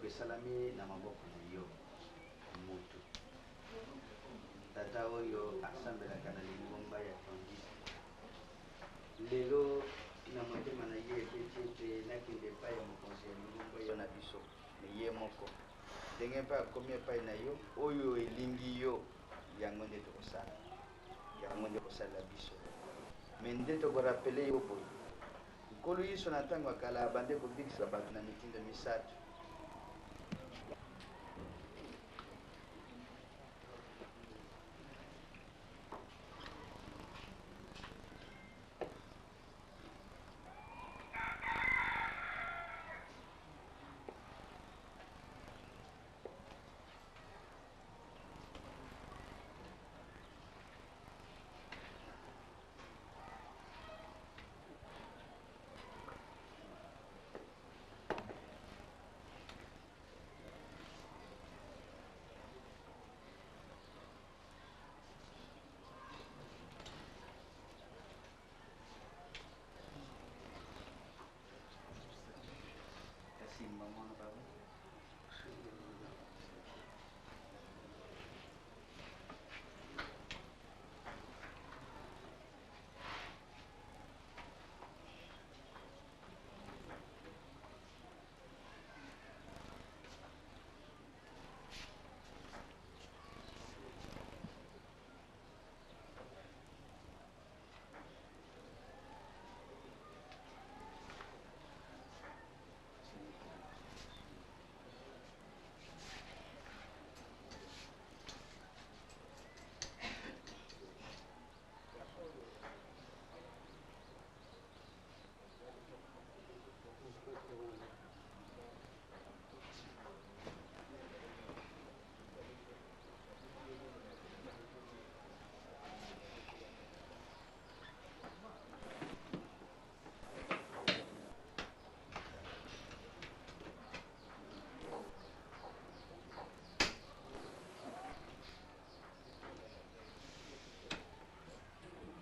esalami na maboko na yo moto tata oyo asambelaka na lingomba ya tondisi lelo na motema na ye epeti ete nakende epai ya mokonzi ya lingomba yo na biso me ye moko ndenge mpe akomi epai na yo oyo elingi yo yango nde tokosala yango nde kosala biso me nde tokorapele yo boye nkolo yiso na ntango akala abande kobikisa bato na mitindo misato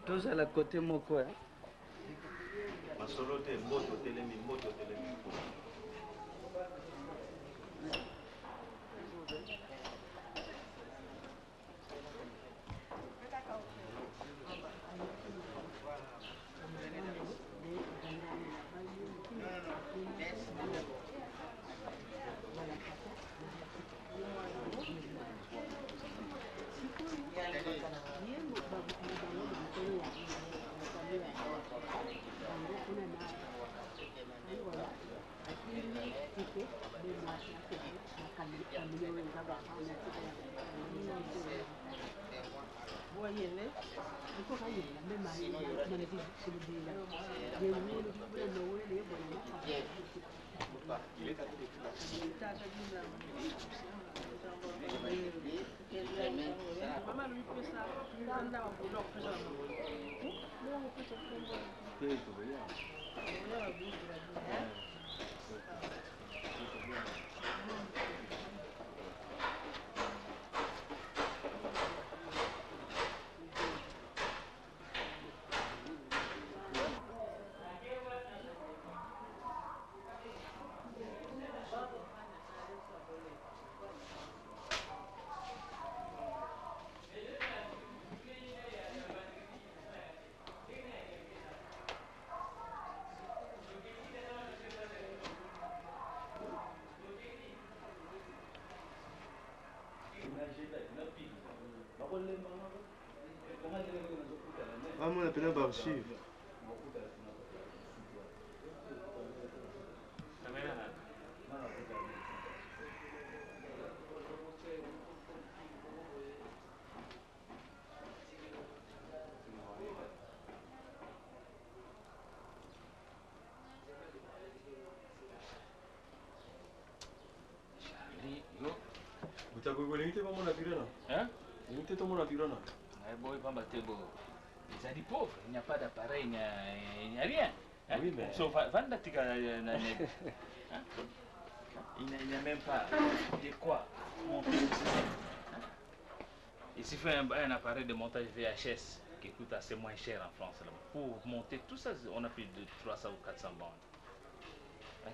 tozala kote moko masolo te mboto telemi on appelle un archive. Ils sont pauvres, il n'y a pas d'appareil, il n'y a rien. Hein? Oui, mais... Sauf il n'y a même pas de quoi monter le système. Hein? Il suffit un appareil de montage VHS qui coûte assez moins cher en France. Là. Pour monter tout ça, on a plus de 300 ou 400 bandes.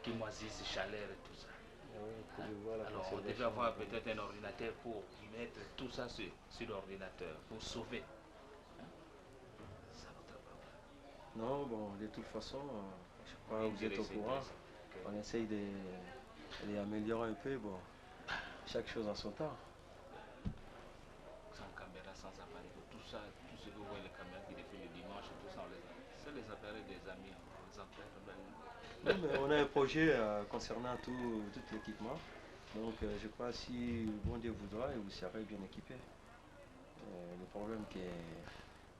Qui moisissent, chaleur et tout ça. Alors on devait avoir peut-être un ordinateur pour mettre tout ça sur l'ordinateur, pour sauver. Hein? Ça votre problème. Non, bon, de toute façon, je crois que vous êtes au courant. On essaye d'améliorer un peu, bon, chaque chose à son temps. Sans caméra, sans appareil, tout ça, tout ce que vous voyez les caméras qui défilent le dimanche, tout ça, c'est les appareils des amis, les non, mais on a un projet concernant tout l'équipement. Donc je crois si bon Dieu voudra, vous serez bien équipé. Le problème c'est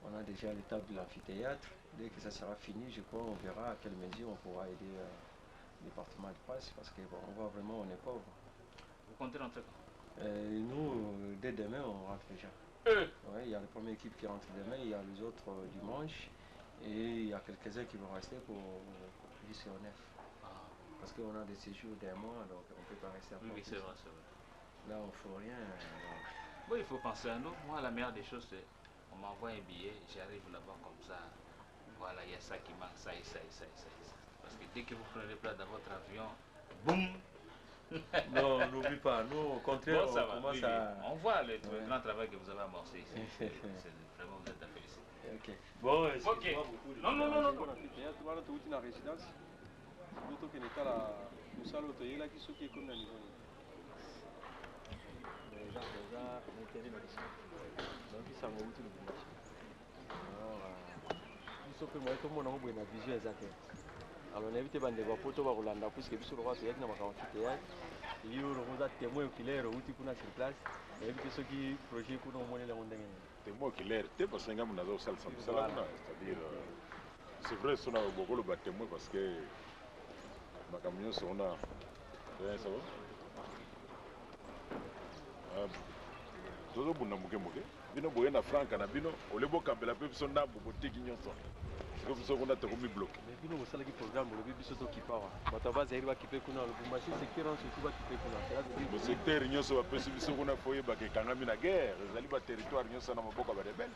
qu'on a déjà l'étape de l'amphithéâtre. Dès que ça sera fini, je crois on verra à quelle mesure on pourra aider le département de presse parce que bon, on voit vraiment on est pauvre. Vous comptez rentrer quand? Nous, dès demain, on rentre déjà. Ouais, il y a la première équipe qui rentre demain, il y a les autres dimanche et il y a quelques-uns qui vont rester pour jusqu'au 9. Parce qu'on a des séjours d'un mois, donc on ne peut pas rester à Port. Oui, c'est vrai, c'est vrai. Là, on ne fait rien. Bon, il faut penser à nous. Moi, la meilleure des choses, c'est on m'envoie un billet, j'arrive là-bas comme ça. Voilà, il y a ça qui manque, ça et ça et ça et ça. Parce que dès que vous prenez place dans votre avion, boum. Non, n'oublie pas. Nous, au contraire, bon, ça on va, commence à... On voit le grand travail que vous avez amorcé ici. C'est vraiment, vous êtes à féliciter. Ok. Bon, ok. Non. na résidence d'autres qui n'étaient là nous allons te là qui sont qui comme na niveau déjà intérêt na mission donc ils sont outil de mission alors ils sont que moi tout le monde a une vision exacte alors on évite bande ba poto ba kolanda puisque biso le roi c'est na makawanti théâtre il y a témoin oculaire outil kuna sur place évite ceux qui projet kuna omone la ndenge témoin oculaire te parce que ngam nazo sal sam sala c'est-à-dire c'est vrai son a beaucoup le témoin parce que ma camion son a ça va zozo buna muke bino boye na franca na bino olebo kambela pe biso ndambo boteki nyonso ko biso kuna to komi bloqué mais bino mosala ki programme le biso to kipawa bataba zairi ba kipe kuna le bumbashi secteur en surtout ba kipe kuna le secteur nyonso ba pesi biso kuna foye ba ke kangami na guerre ezali ba territoire nyonso na maboko ba rebelle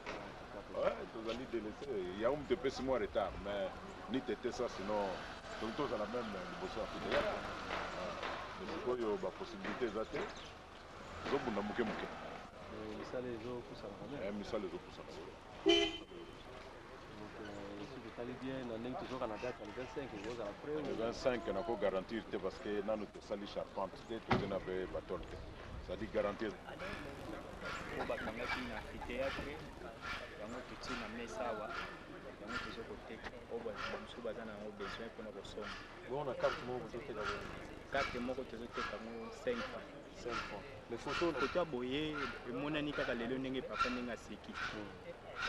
ouais tozali délaissé il y a te pesi moi retard mais ni tete ça sinon donc tous à la même liboso ya fidèle donc oyo ba possibilité zate zo buna muke misala ezo kusala quand même misala ezo kusala bien na ndenge tozoka na date le 25 ezoza après le 25 nako garantir te parce que nanu tosali charpente te tozena pe batol te c'est-à-dire garantir po bakangaki na amphithéâtre yango toti na mesa awa yango tozokoteka oyo bamosusu baza nango besoin mpona kosomba bona carte moko tozoteka carte moko tozoteka yango 5 francs mais photo aboye emonani kaka lelo ndenge papa ndenge aseki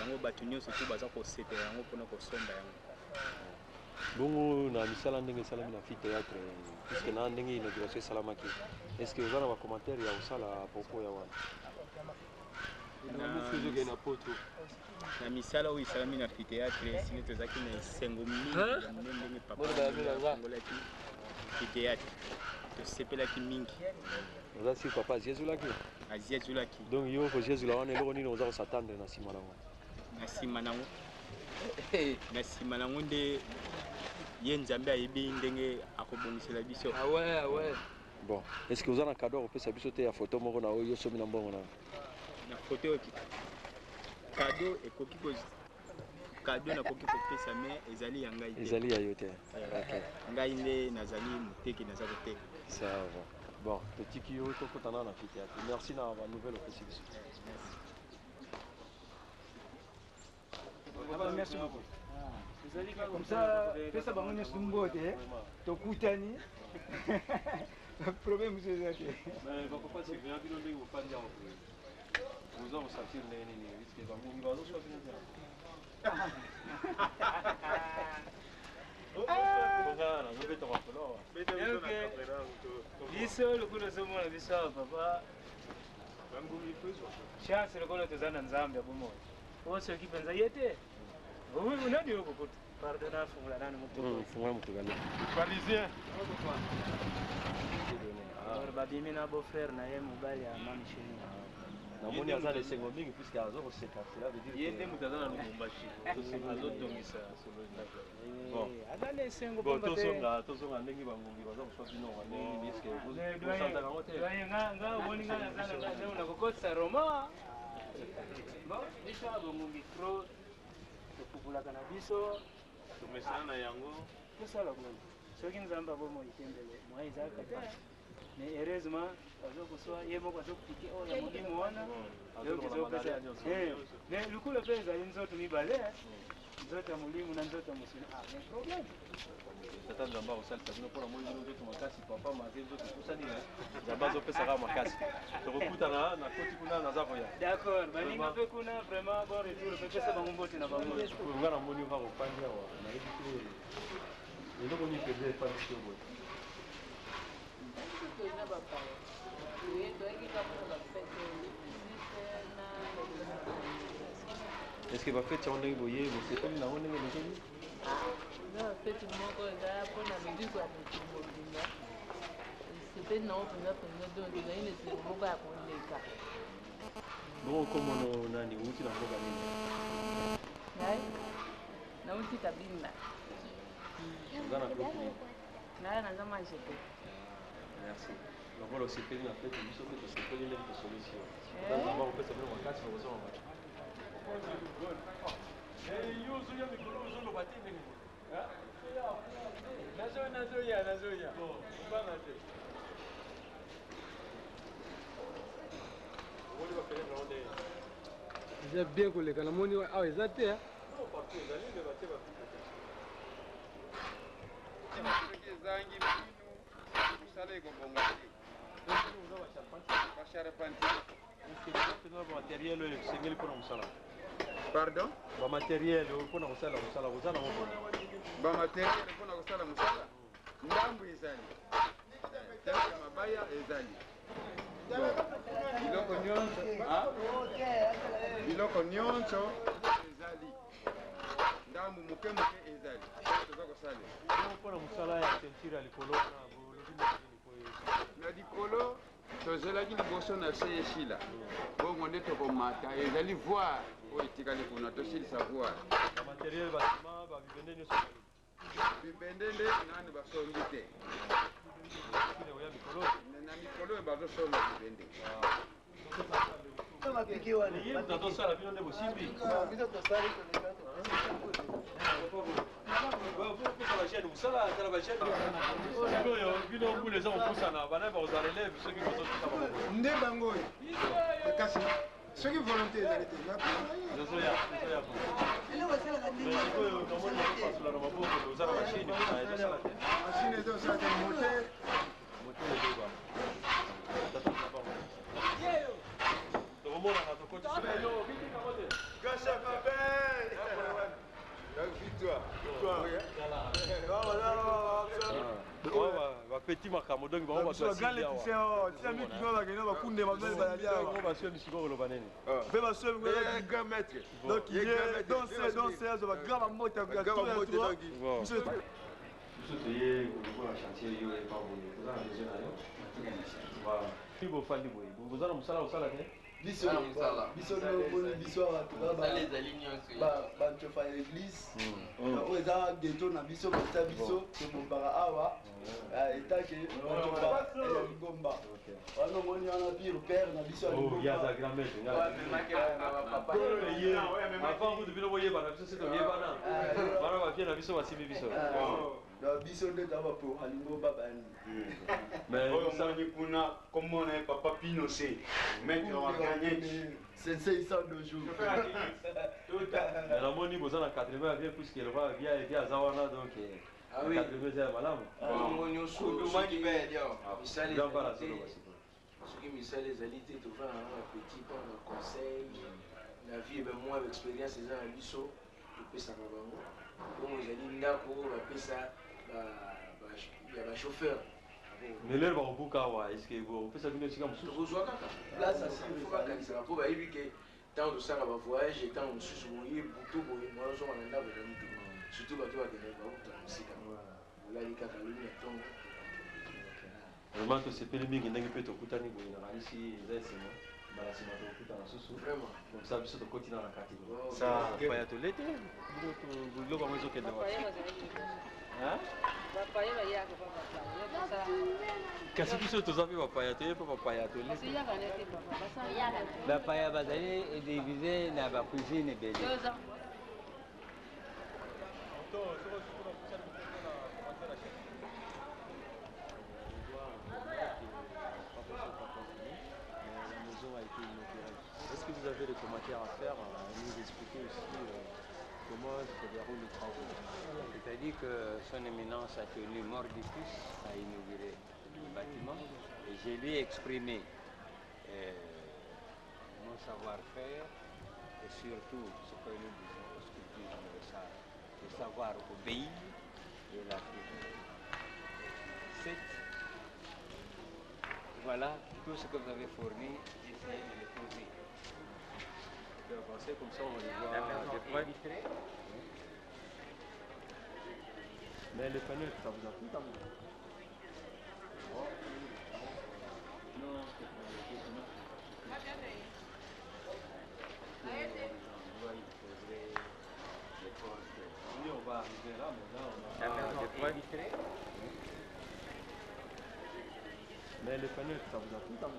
yango bato nyonso tu baza kosepela yango mpona kosomba yango bongo na misala ndenge esalami na amphithéâtre puisque na ndenge inauguration esalamaki est ce que oza na bacommentaire ya kosala propos ya wana na misala oyo esalami na amphithéâtre sini tozalaki na esengo mingi ndenge papa angolaki amphithéâtre tosepelaki mingi oza si papa aziezulaki aziezulaki donc yo koziezula wana eloko nini oza kosatandre na nsima nango na nsima nango nde ye nzambe ayebi ndenge akobongisela biso bon est ce que oza na cadeau akopesa biso te ya photo moko na oyo osomi na mbongo na photo oyo cadeau ekoki cadeau nakoki kopesa me ezali ya ngai te ezali ya yo te ngai nde nazali moteki naza koteka ça va bon totiki yo tokotana na amphithéâtre merci na banouvelle opesi biso merci beaucoup comme ça pesa bango nyonso mbote tokutani problème ezala te bakopaa surveillant bino ndenge bofandi yango oza kosentir ndenge nini riske bangongi bazoswa bino te nazobeta makolo biso lokola ozomona biso awa papa chance lokola toza na nzambe ya bomoi oyo soki mpenza ye te unadi okokuta pardona fungula nani fungula mokokale parisien babimi na beau frère na ye mobali ya mami cheni namoni aza na esengo mingi puisque azokoseka cela veut dire ye nde moto aza na lubumbashi azotongisa solo ndako aza na esengo tozonga ndenge bangungi baza koswa bino ndenge eske osantaka yango te nga omoni nga na kokotisa roma bon biso bangungi tro topupulaka na biso tomesana na yango tosala koni soki nzambe abomoi tembele mwa ezalaka te mais heureusement azokoswa ye moko azokupike oyo ya molimo wana ezopesa mais lukulu mpe ezali nzoto mibale nzoto ya molimo na nzoto ya mosuni mais problème tata nzambe akosalisa bino mpona moi bino nzoto makasi papa maze nzoto epusani nzambe azopesaka makasi tokokutana na koti kuna naza koya d'accord baninga mpe kuna vraiment bon retour pepesa bango mbote na bango nga namoni oka kopandi awa nayebi te eloko nini mpenza efandi te boye est ce que bafeti yango ndenge boye bosepeli nango ndenge bozobi feti moko eza mpona lobiko ya moto mobimba sepeli nango mpenza donc ezali na eseko moko ya koleka bongo komono nani outi na mboka nini ngai nauti kabinda oza na groupe nini ngai naza majepe merci lokola osepeli na fete biso mpe tosepeli ndenge tosolution nzamba kopesa bino makasi bakozonga macho yo ozoya mikolo ozoloba te ndenge nazoya bana te omoni bafenêtre yango nde eza bien koleka namoni awa eza te partout ezali nde batie soki ezangi bino mosala ekobonga te bacharpentier bamateriel oyo esengeli mpona mosala pardon bamateriel oyo mpona kosala mosala koza nango mpona bamateriel mpona kosala mosala ndambu ezali teke mabaya ezali biloko nyonso ezali ndambu moke ezali toza kosalela mpona mosala ya ceinture ya likolo na likolo tozelaki liboso na se esila bongo nde tokomata ezali voir oyo etikali kuna tosilisa voir bamateriel basima babibende nyonso bibende nde nani basombi te na mikolo oyo bazosomba bibende tosala bino nde bosimbi mosala tala bachene oyo bino mbula eza kopusana bana bakozala élève soki bozotika nde bango oyo kasi soki volonté ezali te oyo namoni bakopasola na maboko oza na machine ezosala te machine ezosala te moteur ezeba tokomonaka tokoti bapeti makambo donk bango baswemi sikoyo koloba nini biso toye kolikola chantier yo epaboye oza na besoin na yo bofandi boye boza na mosala kosala te biso noboni biso bacofa ya église oyo eza geto na biso batia biso tobombaka awa etake bacofa ya ligomba wana omoni wana pire père na biso avant kutu bino boyebana biso se toyebana bana bapie na biso basimbi biso biso nde ta bapo alingomba bani oyo omoni kuna komona papa pino se maître wa gagnete sensei sans de jour namoni boza na 80 avie puisque le roi avia aza wana donc 80 eza ya malamu soki misala ezali te tofana na petit mpona conseil na vie ebe mwa baexpérience eza na biso topesaka bango bongo ezali ndako bapesa ya bachauffeur mais lelo bakobuka awa estce opesa bino esika mosusu tokozwa kaka place asifo bakanisaka mpo bayebi ke ntango tosala bavoyage ntango mosusu boye butu boye mwana ozonga na ndako ezali te surtout bato bakendaka bakutana mosika olali kaka loni ya ntongo vraiment tosepeli mingi ndenge mpe tokutani boye nakanisi eza esengo Vraiment. Comme ça, biso to continue na kati. Ça paya to lete. Bulo ba mwezo kende wa. Hein? Bapaya ba yaka papa. Kasi biso to zavi bapaya to yepa bapaya to lete. Bapaya bazali est divisé na ba cuisine belé. Est-ce que vous avez des commentaires à faire, à nous expliquer aussi comment se déroulent les travaux? C'est-à-dire que son éminence a tenu mordicus à inaugurer le bâtiment et je lui ai exprimé mon savoir-faire et surtout ce que nous disons aux sculptures universelles, le savoir obéir et la culture. Voilà tout ce que vous avez fourni, essayez de le poser. Comme ça, on les voit de près. Mais les panneaux, ça vous a plu quand même? Non, oui, on va arriver là, mais là, on a de près. Mais les panneaux, ça vous a plu quand même?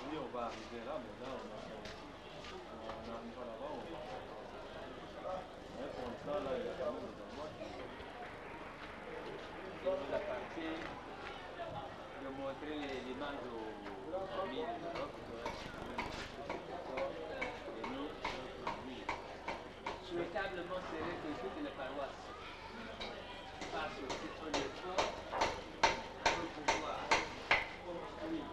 Oui, on va arriver là, mais là, on n'arrive pas là-bas, on va. Mais pour l'instant, là, il y a quand même des endroits qui nous appartient de montrer l'image aux amis de l'Europe. Et nous, souhaitablement, serait que toutes les paroisses fassent aussi un effort pour pouvoir construire.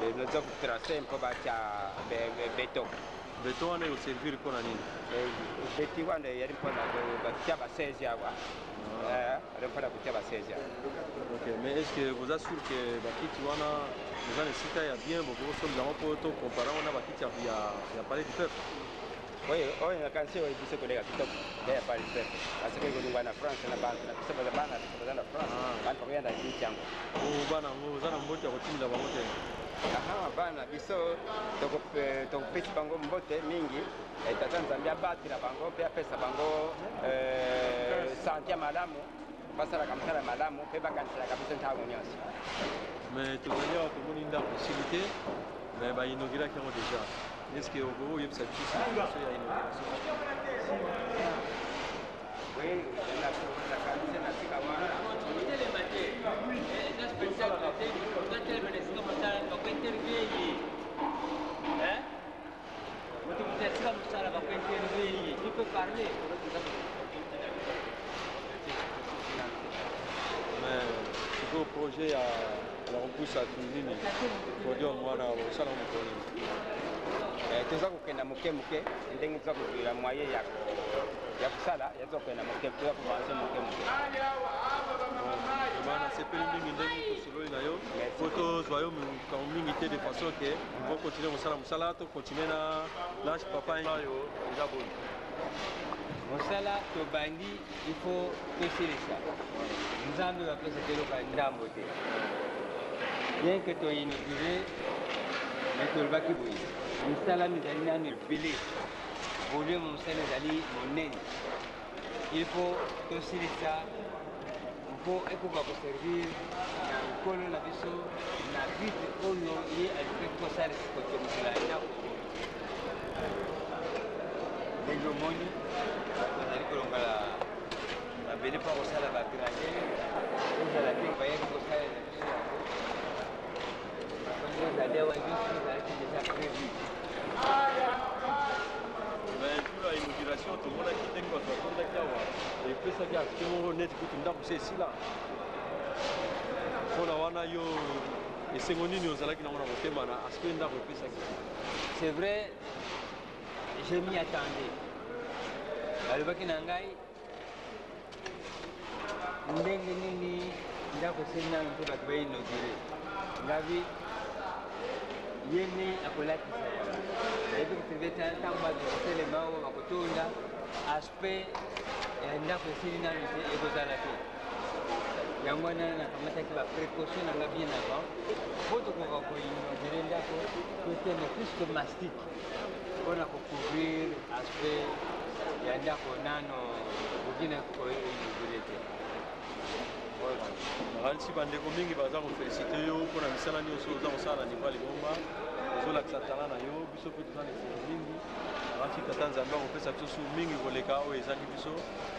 Nous avons tracé un peu de béton. Béton, on est au servir pour l'année. Béton, on est un peu de 16 ans. Ok, mais est-ce que vous assurez que vous avez cité bien, vous avez comparé à parler du peuple? Oui, on a quand même dit que les gars qui parlent du peuple. Parce que vous avez en France, on a France, on a bana biso tokopesi bango mbote mingi tata nzambe abatela bango mpe apesa bango santi ya malamu basalaka mosala malamu mpe bakanisaka biso ntango nyonso. Mais tozali awa tomoni ndako esili mais bainauguraki yango déjà. Est ce que oyebisa biso ya inauguration? Oui, nakanisi na sika wana tu peux parler. Mais le projet à la repousse à Tunini, pour dire moi, on a ça dans mon projet. Tuza kukenda muke ndenge tuza kugira moyen ya kusala yaza kukenda muke tuza kubanza muke. Maana sepeli mingi ndenge tosololi na yo foto zwa yo mingi te de façon que on va continuer mosala to continuer na lâche papa yo eza bon. Mosala to bandi il faut tosilisa nzambe bapesa te loka ndambo te bien que to inauguré tolobaki boye mosalami ezali nano ebele volume mosala ezali monene il faut tosilisa mpo ekoka koservir na nkolo na biso na vitre oyo ye alipeki kosalisa kotomokela ndako ndenge omoni bazali kolongola babele mpo kosala bagradier ezala te bayaki kosalela biso yango ezali awa nyonso ezalaki deja prévu. Pour la inauguration, tout le monde a quitté quoi, tout le monde a quitté. Et puis ça qui a fait au net, tout le monde a ici là. On a wana yo et c'est mon union là qui n'a pas voté mana. Est-ce que on a repris ça? C'est vrai, je m'y attendais. Alors baki nangai, ndenge nini ndako sena mpe bato ba inauguré. Ngabi yene akolakisa ebi kutibeta ntango bazokoselema oyo bakotonda aspect ya ndako esili nano te ekozala te yango wana nakamataki baprécaution nanga bien avant po tokoka koinaugure ndako toteme plus que mastic mpona kocouvrir aspect ya ndako nano kokina koinaugure te. nakanisi bandeko mingi baza kofelicite yo mpona misala nyonso oza kosala na niveau ya Lingomba ozolakisa tala na yo biso mpe toza na efele mingi nakanisi tata nzambe akopesa biso su mingi koleka oyo ezangi biso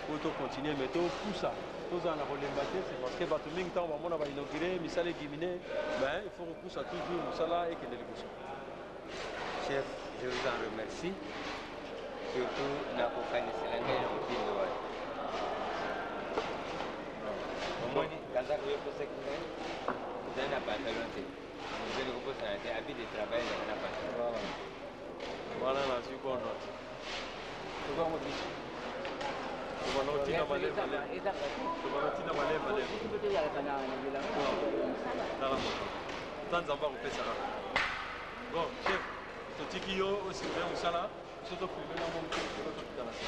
po tocontinue me topusa tozala na kolemba te c'est parce que bato mingi ntango bamona bainaugure misala edimine mais il faut kopusa toujours mosala ekende liboso. Chef, je vous en remercie surtout na kokanisela ngai na motindo wana omoni kazaka oyokosaki ngai ezali na pantalon te ozali kobosana te habit de travail ezaka na pantalon wana nazwi bonnote tokangobisi tobanotina malemba ta nzambe akopesaka bon chef totiki yo osirve mosala biso toprive nango mokolo tokita na se.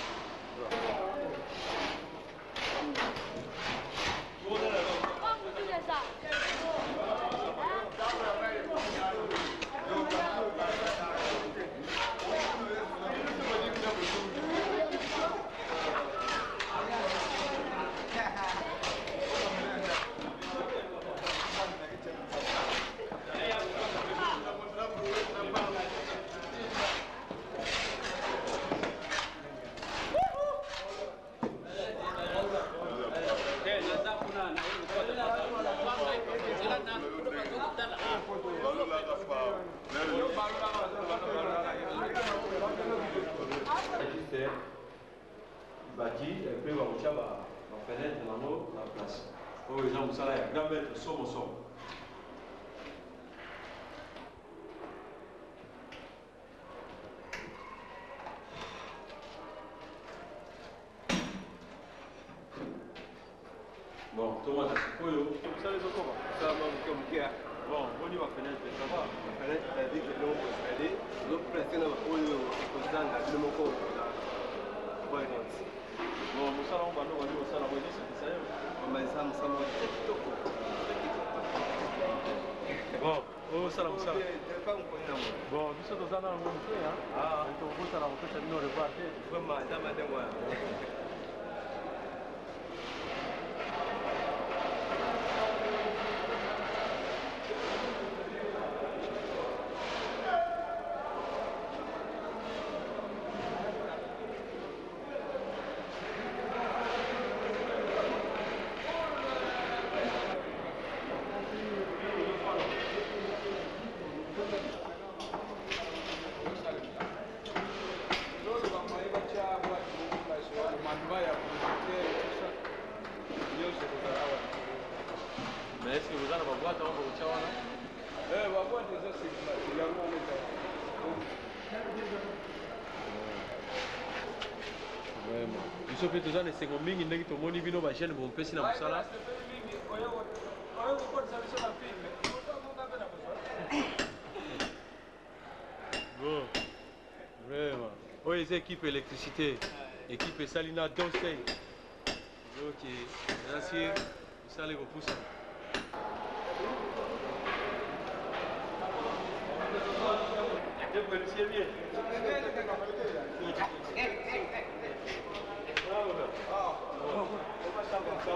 Bâti et puis on tient la fenêtre dans la place. Oh, les gens, ça là, il y a grand maître, somme. Bon, Thomas, ça les autres, ça va comme kia. Bon, on y va fenêtre, ça va. La fenêtre, ça dit que l'on peut se caler. L'autre place, on va le mot code. Bon, musala on va nous aller au salon, c'est ça. On va ça, bon, au salon, ça. Bon, nous sommes dans un monde, hein. Ah, on peut ça, on peut ça, nous repartir. Vraiment, ça m'a dit moi. Mais est-ce que vous avez ma boîte en haut? Ma boîte déjà c'est vraiment. Ils sont fait déjà les secondes minutes, ils ont mis vino bachel bon pesi na musala. Bon, vraiment. Oui, c'est équipe électricité, équipe Salina Donsei. Ok, merci. Vous allez vous pousser. Thank you. félicitez bien. Ça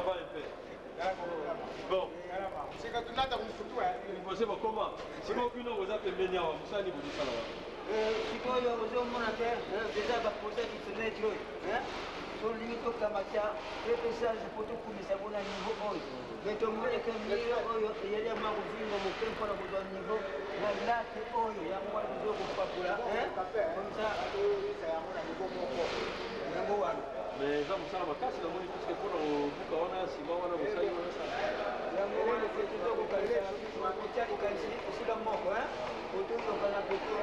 va un peu. Bon. C'est quand tu n'as pas de photo, vous posez vos commandes. Si vous avez vous avez mené à vous, ça n'est pas ça. Sikoyo ozomona te deja baprojet fenêtre oyo tolingi tokamata repesage po tokumisa ngo na niveau oyo me tomoneke mire oyo eyali ama kovinga moke mpona kozwa niveau na late oyo yango wana tozokopapula komsa yango na niveau moko yango wana mais eza mosala makasi namoni puske mpona kobuka wana nsima wana mosali wana yango wana pe tozokokalisa kotia likanisi esika moko otozokana pete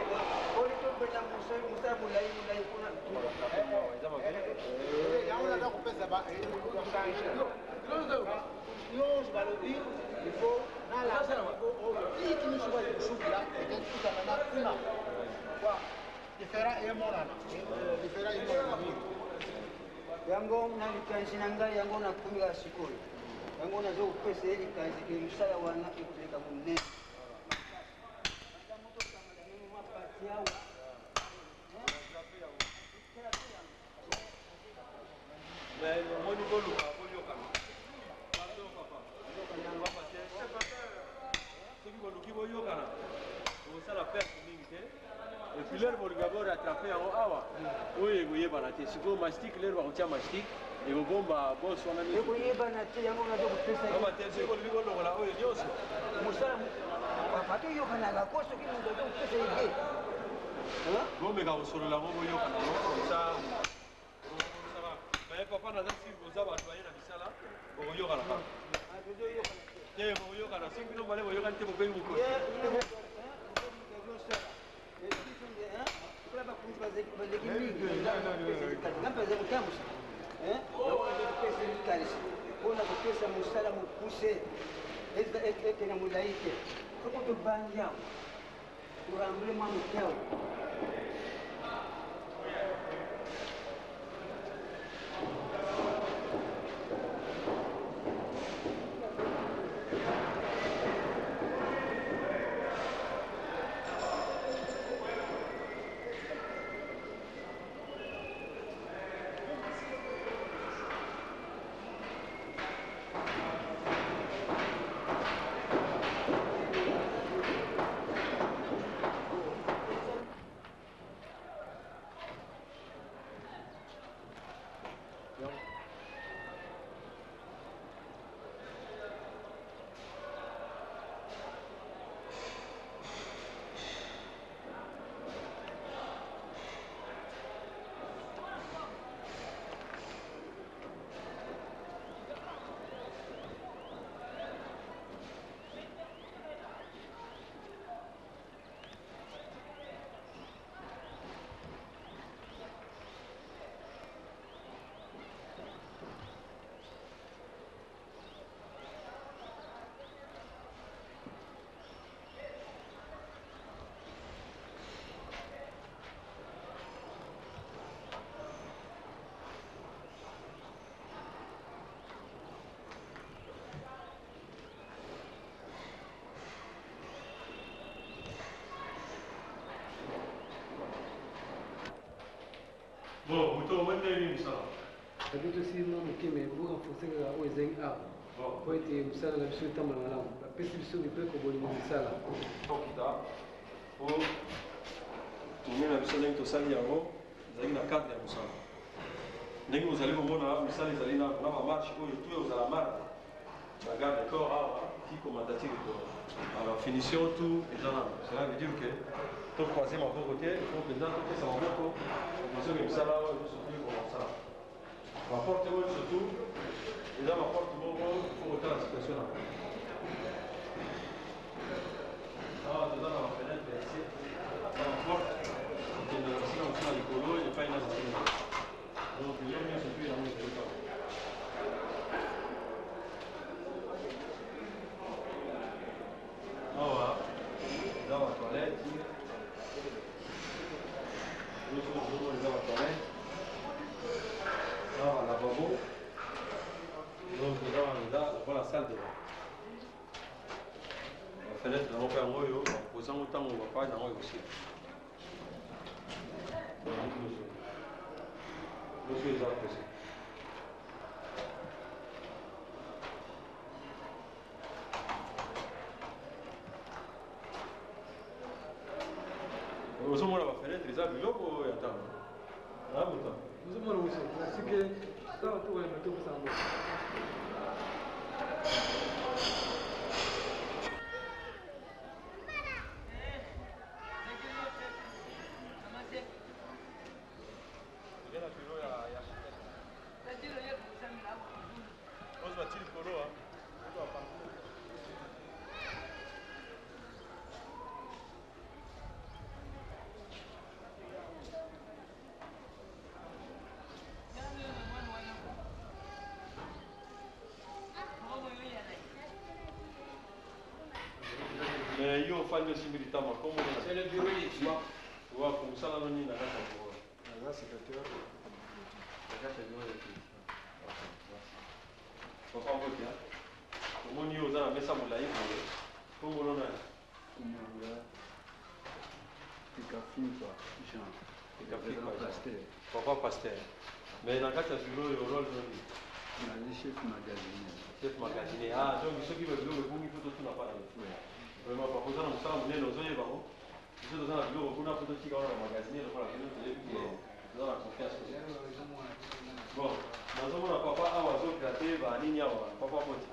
oli topeta mosala molai kuna yango naza kopesa nyonso balobi ifo nalasa iki nyonso bazosukila ekokutana na kuna diferent emonana diferent emonana yango na likanisi na ngai yango nakumika sikoyo yango nazokopesa ye likanisi ke mosala wana ekoleka monene mais omoni boluka boyokana soki boluki boyokana okosala perte mingi te epuis lere bolinga borattrape yango awa oyo ekoyebana te sikoyo mastike lere bakotia mastike ekobomba bos wana ekoyebana te yango nazokopesa te soki bolingi bolongola oyo nyonso mosala bato oyokanaka ko soki moto azokopesa ege bomeka kosolola ngo boyokana ngo komsa papa naza sili koza bato baye na misala bokoyokana kaka te bokoyokana soki bino bale boyokani te bobengi mokosi bazeki mingi nampeza kotambusa okopesa likanisi mpona kopesa mosala mokuse ekena molai te soko tobandi yango torambule mwa moke awo bon moto omoni nini mosala abito si mwa moke me borenforce kaka oyo ezangi art po ete mosala na biso etambola malamu bapesi biso mpe kobolinga misala okita po tome na biso ndenge tosali yango ezalaki na cadre ya mosala ndenge bozali komona misala ezali na bamarshe oyo tu ozala marke na garde corps awa ti commandatique alors finition tout eza nano cela veut dire que tocroise maboko te po mpenza topesa maboko okozoka misala oyo tosoki komosala baporte oyo surtout eza baporte moko fo kotala situation nango awa toza na bafenetre esi na baporte okende na basina mosala likolo epai na zazina donc yo nyonso tu yango ekota awa eza batoilette nyonso ozomona eza batoilette awa lavabo donc eza lokola salle de bain bafenetre nango mpe yango oyo bakoposango ntango bapage yango ekosila ozomona bafenetre eza biloko ya ntango amuta ozomona mosu nasike kaka tokoyeba topesa yango Mais yo fan de similitama comme c'est le bureau ici. Ouais, comme ça là on y a là secrétaire. Papa vote ya. Comment ni oza na mesa molayi boye. Comme on a. Papa pasteur. Mais dans le cas de bureau le rôle de chef magasinier. Chef magasinier. Ah donc ceux qui veulent le bon il faut tout n'a pas. Vraiment par contre on sala munene ozoyeba ko. Biso toza na biloko kuna po totika wana na magasinier lokola kino toyebi ke toza na confiance. Bon, nazomona papa awa azokrate banini awa papa poti.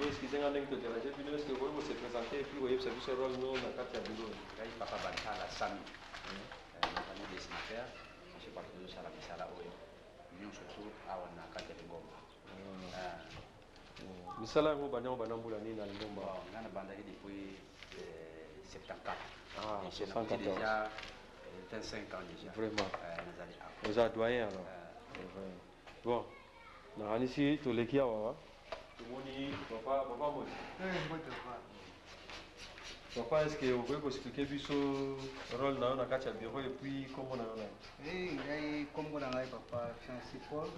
Excusez nga ndenge toderanje bino est-ce que vous se présenter et puis voyez biso rôle no na kati ya biloko. Ngai papa Bantala Sami. Nakani dessinateur, je suis parti de sala misala oyo. Nyonso tu awa na kati ya Lingomba. Misala yango banambula nini na Lingomba? Ngana bandaki depuis 74. Ah, j'ai 74. déjà 25 ans déjà. Vraiment. Nazali awa. Vous êtes doyen alors. Bon. Nakanisi toleki awa. Tomoni papa moi. Papa, est-ce que vous pouvez expliquer biso rôle na na kati ya bureau et puis comment na na? Ngai kombo na ngai papa Francis Paul.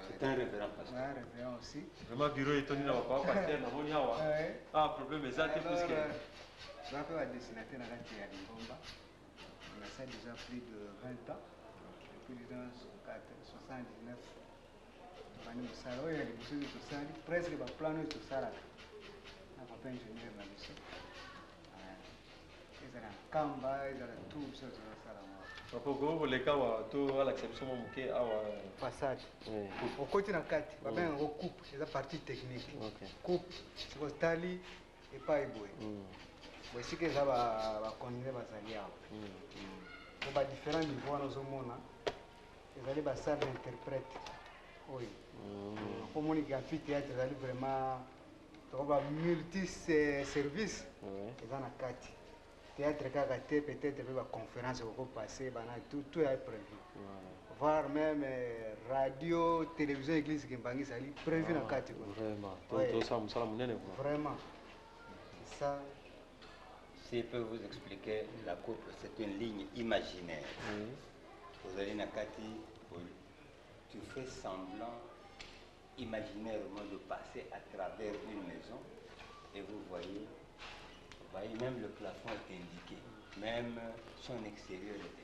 C'est un révérend pasteur. Un révérend aussi. Vraiment bureau et toni na papa pasteur na moni awa. Ah, problème exact plus que je vais faire un dessinateur na kati ya Lingomba. On a ça déjà plus de 20 ans. Depuis 1979. Bani musala oyo liboso oyo tosali presque baplano oyo tosalaka na papa ingénieur na biso ezala nkamba ezala tout biso tozosala mwa papa koleka awa to alakisa biso mwa moke awa façade okoti na kati babenga yango coupe eza partie technique coupe siko tali epai boye boye sika eza bakonine bazali awa po badifférent niveau wana ozomona ezali basale d'interprète oyo pomoni ke amphithéâtre ezali vraiment tokoba multi service eza na kati théâtre kaka te peut-être mpe baconférence ekokopasse bana tout est prévu voir même radio télévision église kimbangi ezali prévu na kati vraiment c'est ça. Si je peux vous expliquer, la coupe c'est une ligne imaginaire. Vous allez na kati, tu fais semblant imaginairement de passer à travers une maison et vous voyez même le plafond est indiqué, même son extérieur est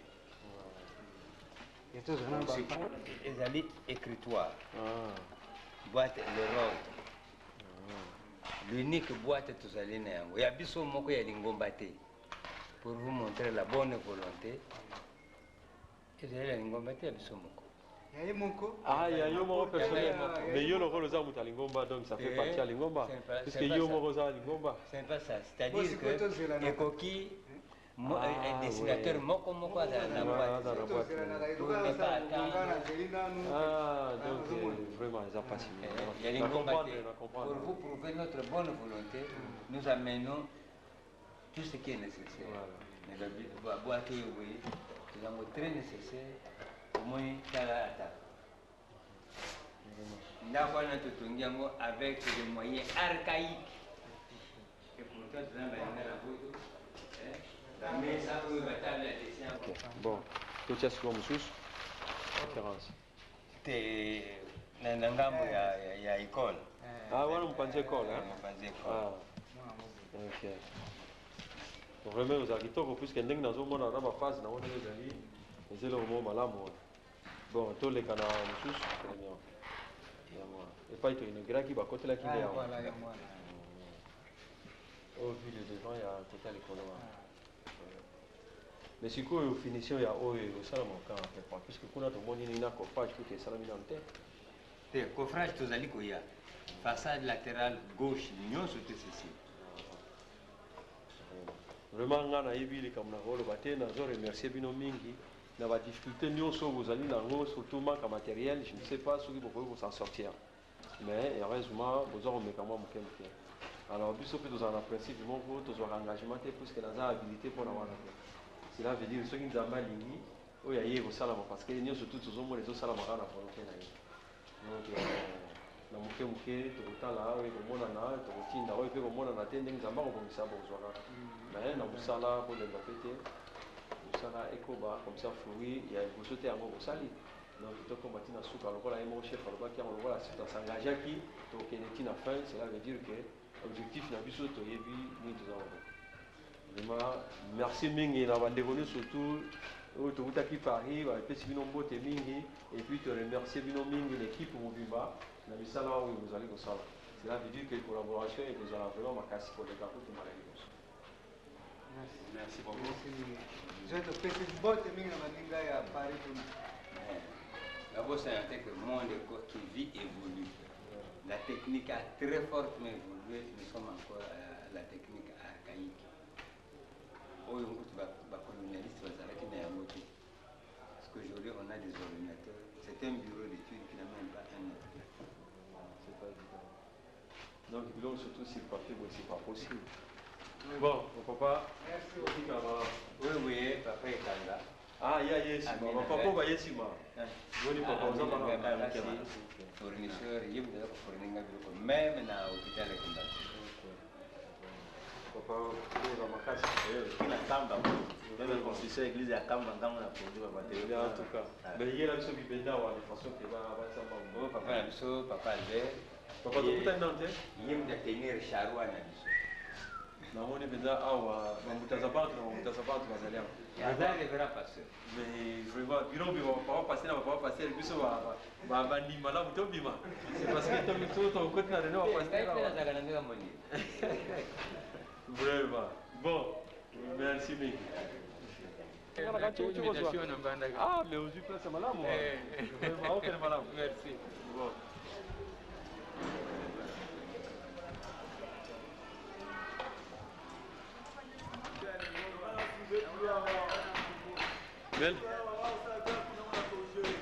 indiqué. Les alliés écritoire, boîte le rôle. L'unique boîte tous allez néanmoins. Il y a biso moko ya Lingomba te pour vous montrer la bonne volonté. Et la Lingomba te ya biso moko. Ah, il y a un mot personnel. Mais il y a le rôle de Lingomba, donc ça fait partie à Lingomba. Puisque il y a un mot de Lingomba. C'est pas ça. C'est-à-dire que les coquilles, un dessinateur moko à la boîte. Pour ne pas attendre. Ah, donc vraiment, ils ont pas signé. Il y a Lingomba. Pour vous prouver notre bonne volonté, nous amenons tout ce qui est nécessaire. Mais la boîte, oui, nous avons très nécessaire. Au moins, avec des moyens archaïques. Et pourtant, bon, tout ça c'est comme sous référence. C'était Nangambo, il y a école. Ah, ouais, on pense école, hein? On pense école. Ah, ok. vraiment aux architectes puisque ndenge nazomona na baphase nango ndenge ezali ezali vraiment malamu bon toleka na mosusu epai toinauguraki bakotelaki nde yawa au vu de devant ya total ekolo wana mais sikoyo finition ya oyo ekosalama kaka quelque part puisque kuna tomoni nini na coffrage tout esalami nano te coffrage tozali koya façade latérale gauche nyonso te ceci vraiment nga nayebi likambo na koloba te nazo remercier bino mingi na badifficulté nyonso bozali nango surtout manque ya matériel je ne sais pas soki bokoki s'en sortir mais heureusement boza komeka mwa moke moke alors biso mpe tozala na principe moko tozwaka engagement te puisque naza habilité mpona wana te cela veut dire soki nzambe alingi oyo aye kosalama parce que nyonso tu tozomona ezosalama kaka na volonté na ye donc na moke moke tokotala oyo ekomonana tokotinda oyo mpe komonana te ndenge nzambe akobongisa bozwa kaka mais na mosala kolemba mpe te mosala ekoba comme ça fruit ya liboso te yango kosali donc tokoma ntina suka lokola ye moko chef alobaki yango lokola tosangageaki tokende ntina fin cela veut dire que objectif na biso toyebi nini toza koko vraiment merci mingi na bandeko nyonso surtout oyo tokutaki paris bapesi bino mbote mingi et puis toremercie bino mingi l'équipe mobimba na misala oyo bozali kosala cela veut dire que collaboration ekozala vraiment makasi koleka kotuma na liboso merci beaucoup je topesi mbote mingi na baninga ya paris tuna d'abord c'est un que le monde qui vit évolue. La technique a très fortement évolué, nous sommes encore à la technique archaïque. Parce qu'aujourd'hui on a des ordinateurs, c'est un bureau d'études qui n'a même pas un ordinateur. C'est pas évident. Donc surtout si le papier, c'est pas possible. Bon, mon papa, merci. Oui, papa est là. Ah, yes, mon papa va yes, ma. Boni papa, vous avez un fournisseur, il y a des fournisseurs même dans l'hôpital papa, vous avez ma casse. Il y a Kamba, même la construction de l'église à Kamba, dans la produit de matériel. En tout cas, mais il y a la mission qui vient d'avoir de façon que va ça va. Papa, la mission, papa, Albert. Papa, tu peux t'entendre? Il y a des tenir charroi na mission. namoni mpenza awa bambutaza bato na bambutaza bato bazali awa aza revera pasteur mais vraiment bino bima bapapa paster na bapapa paster biso bandima malamu tobima c'est parce que tokoti na reno bapaster vraiment bon merci mingi ah mais ozwi place malamu vraiment okende malamu merci bon Belle.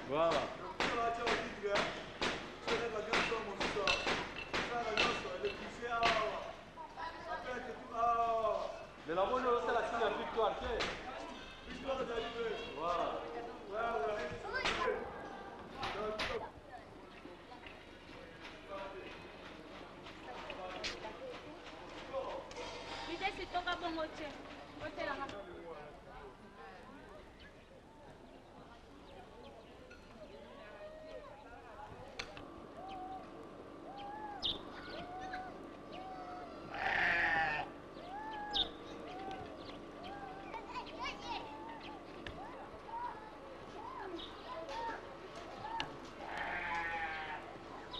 Voilà. Mais la monnaie, c'est la signe de victoire. Voilà.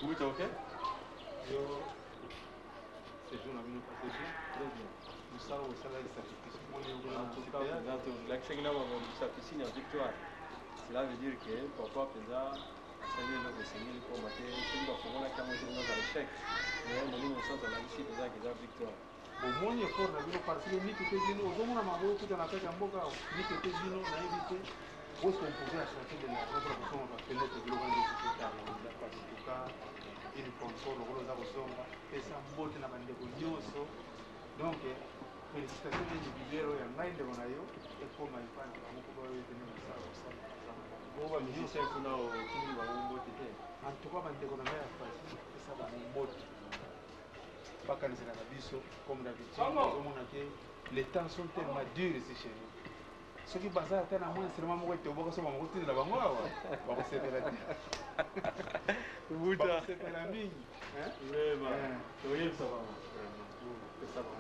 Oui, t'es ok? C'est jour, on a vu nous passer très bien. Nous savons que ça va être sacrifice. En tout cas, l'action là, on va sacrifier une victoire. Cela veut dire que papa Penda a salué le Seigneur pour mater celui qui a fait la caméra dans l'échec. Mais on a dit au centre de la Russie déjà qu'il y a victoire. Au moins, il faut que parce que ni que tu es au moins, on a vu tout dans la tête en boca, ni que tu es on a évité. Où est-ce qu'on pouvait acheter de la production, on va faire notre global de société à l'État, parce que tout cas, une console, on va avoir et ça botte na bande nyonso. Donc, félicitations individuelles ya ngai ndeko na yo et pour ma femme moko ba yo tene mosala kosala. Bon, ba musicien kuna okindi ba mbote te. En tout cas, bande ko na ya fasi, ça ba mbote. Bakanisana na biso comme d'habitude, on que les temps sont tellement durs ici chez nous. Ce qui passe à la moins c'est vraiment moi qui au sur ma route de la bango là. Bon, c'est la Buta. C'est la ligne. Hein? Vraiment. Oui, ça va. Ça va.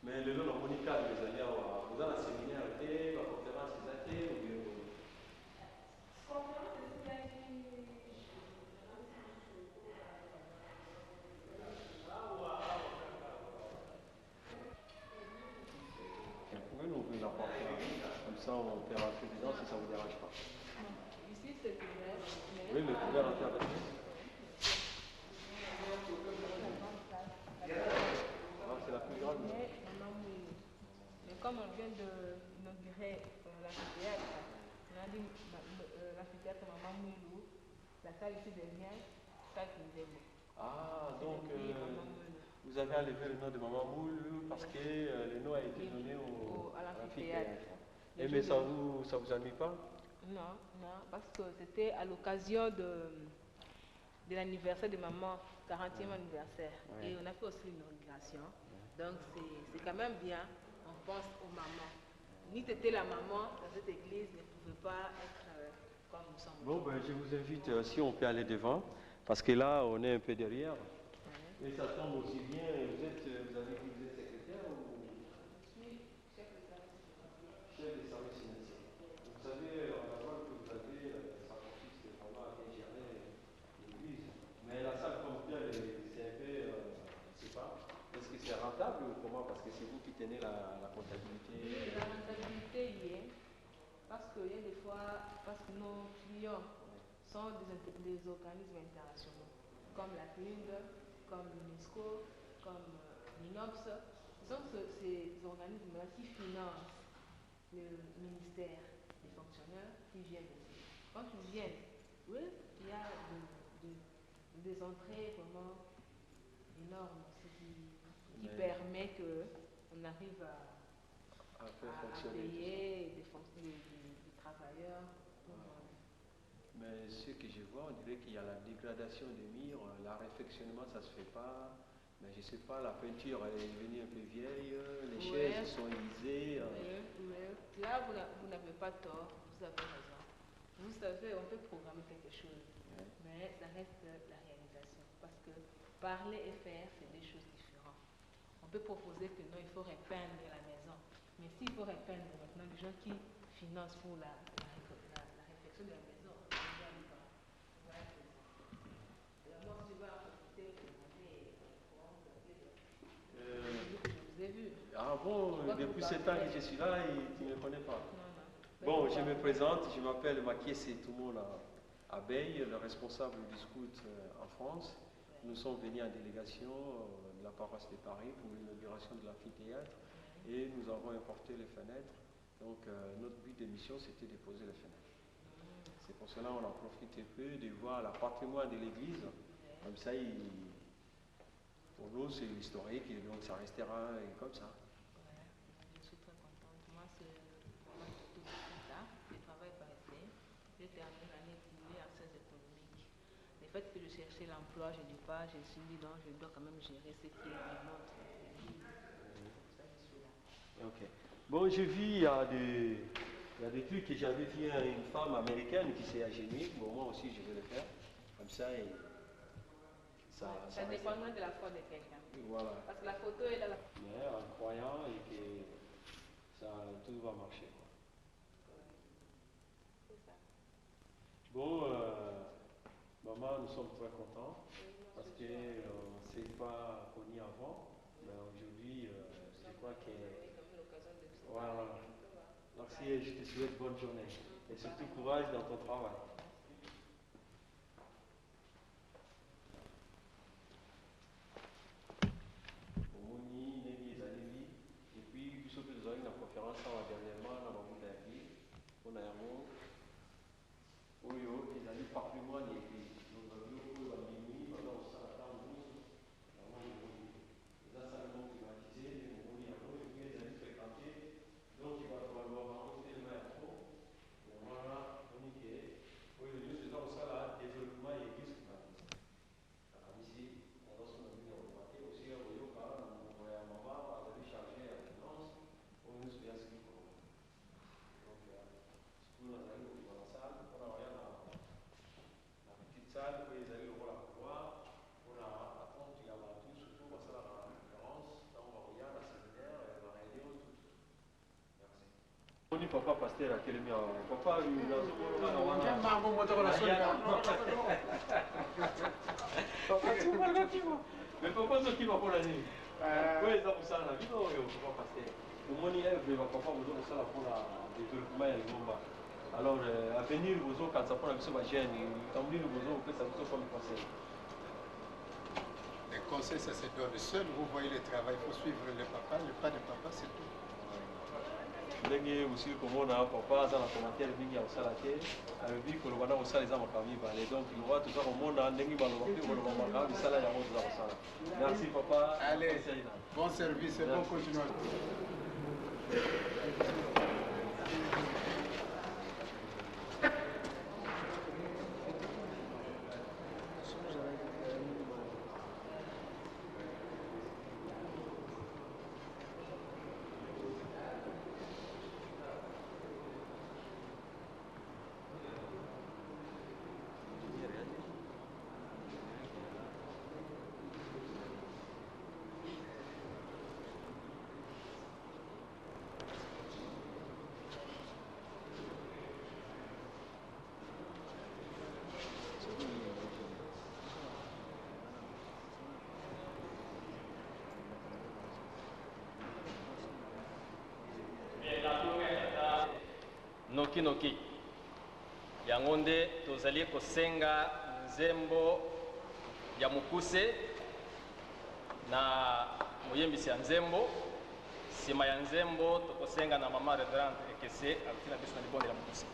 Mais le nom de Monica, les alliés, vous avez un séminaire, la conférence, c'est ça, ou bien? Vous pouvez nous ouvrir la porte là, comme ça on peut rentrer dedans si ça ne vous dérange pas. Ici c'est couvert. Oui, le couvert en terre. C'est la plus grande. Mais comme on vient d'inaugurer l'amphithéâtre, on a dit l'amphithéâtre Maman Moulou, la salle ici devient salle Kinzemo. Ah, donc vous avez enlevé le nom de Maman Moulou parce que le nom a été donné à l'amphithéâtre. Et mais ça vous ennuie pas? Non, non, parce que c'était à l'occasion de l'anniversaire de maman, 40e anniversaire. Ouais. Et on a fait aussi l'inauguration. Donc c'est quand même bien, on pense aux mamans. Ni t'étais la maman dans cette église ne pouvait pas être comme nous sommes. Bon, ben, je vous invite, si on peut aller devant, parce que là, on est un peu derrière. Ouais. Et ça tombe aussi bien. Vous avez dit que vous êtes secrétaire ou? Je suis chef de service financier. Chef de service financier. Vous savez, on va voir que vous avez, ça consiste vraiment à bien gérer l'église. Mais la salle comme telle, c'est un peu, je ne sais pas, est-ce que c'est rentable ou comment? Parce que c'est vous qui tenez la comptabilité. Oui, la rentabilité y est. Parce qu'il y a des fois, parce que nos clients sont des organismes internationaux, comme la CNUD, comme l'UNESCO, comme l'INOPS. Ce sont ces organismes-là qui financent le ministère des fonctionnaires qui viennent ici. Quand ils viennent, oui, il y a des entrées vraiment énormes qui permet qu'on arrive à payer des travailleurs. Mais ce que je vois, on dirait qu'il y a la dégradation des murs, la réfectionnement ça se fait pas. Mais je sais pas, la peinture elle est devenue un peu vieille, les chaises sont usées. Oui. Là vous n'avez pas tort, vous avez raison. Vous savez, on peut programmer quelque chose, mais ça reste la réalisation. Parce que parler et faire, c'est deux choses différentes. On peut proposer que non, il faut repeindre la maison. Mais s'il faut repeindre maintenant, les gens qui financent pour la réflexion de la maison, ah bon, depuis 7 ans que je suis là, tu ne me connais pas. Bon, je me présente, je m'appelle Makiese Toumola Abeille, le responsable du scout en France. Nous sommes venus en délégation de la paroisse de Paris pour l'inauguration de l'amphithéâtre et nous avons importé les fenêtres. Donc notre but d'émission c'était de poser les fenêtres. C'est pour cela qu'on en profite un peu de voir le patrimoine de l'église. Comme ça, pour nous c'est historique et donc ça restera comme ça. Je suis très contente. Moi, c'est tout ça. Je travaille par ici. J'ai terminé l'année écoulée en sciences économiques. Le fait que je cherchais l'emploi, je ne dis pas, je me suis dit non, je dois quand même gérer ce qui est du monde. Ok. Bon, j'ai vu, il y a des trucs que j'avais vu une femme américaine qui s'est agenouillée. Bon, moi aussi, je vais le faire. Comme ça, ça dépendra de la foi de quelqu'un. Voilà. Parce que la photo est là. Mais en croyant et que tout va marcher. C'est ça. Bon, maman, nous sommes très contents parce qu'on ne s'est pas connus avant. Mais aujourd'hui, je crois que. Voilà. Merci et je te souhaite bonne journée. Et surtout courage dans ton travail. Omoni, Nemi, Zalevi. On dit papa pasteur à quel papa lui mais papa ce qui va pour l'année. Oui, ça vous ça la vie, non, papa pasteur. Au moins il est papa vous donne ça pour la développement et le combat. Alors à venir vous autres quand ça prend la mission va gêner, quand vous autres peut ça vous comme conseil. Les conseils ça se donne seul, vous voyez le travail, il faut suivre le papa, le pas de papa c'est tout. Ndenge aussi komona papa aza na commentaire mingi ya kosala te alobi koloba na kosala eza makambo mibale donc loba toza komona ndenge baloba mpe koloba makambo misala yango toza kosala. Merci papa. Allez, bon service et bonne continuation. Noki yango nde tozali kosenga nzembo ya mokuse na moyembisi ya nzembo. Nsima ya nzembo tokosenga na mama reverend ekese alutina biso na libonde ya mokuse.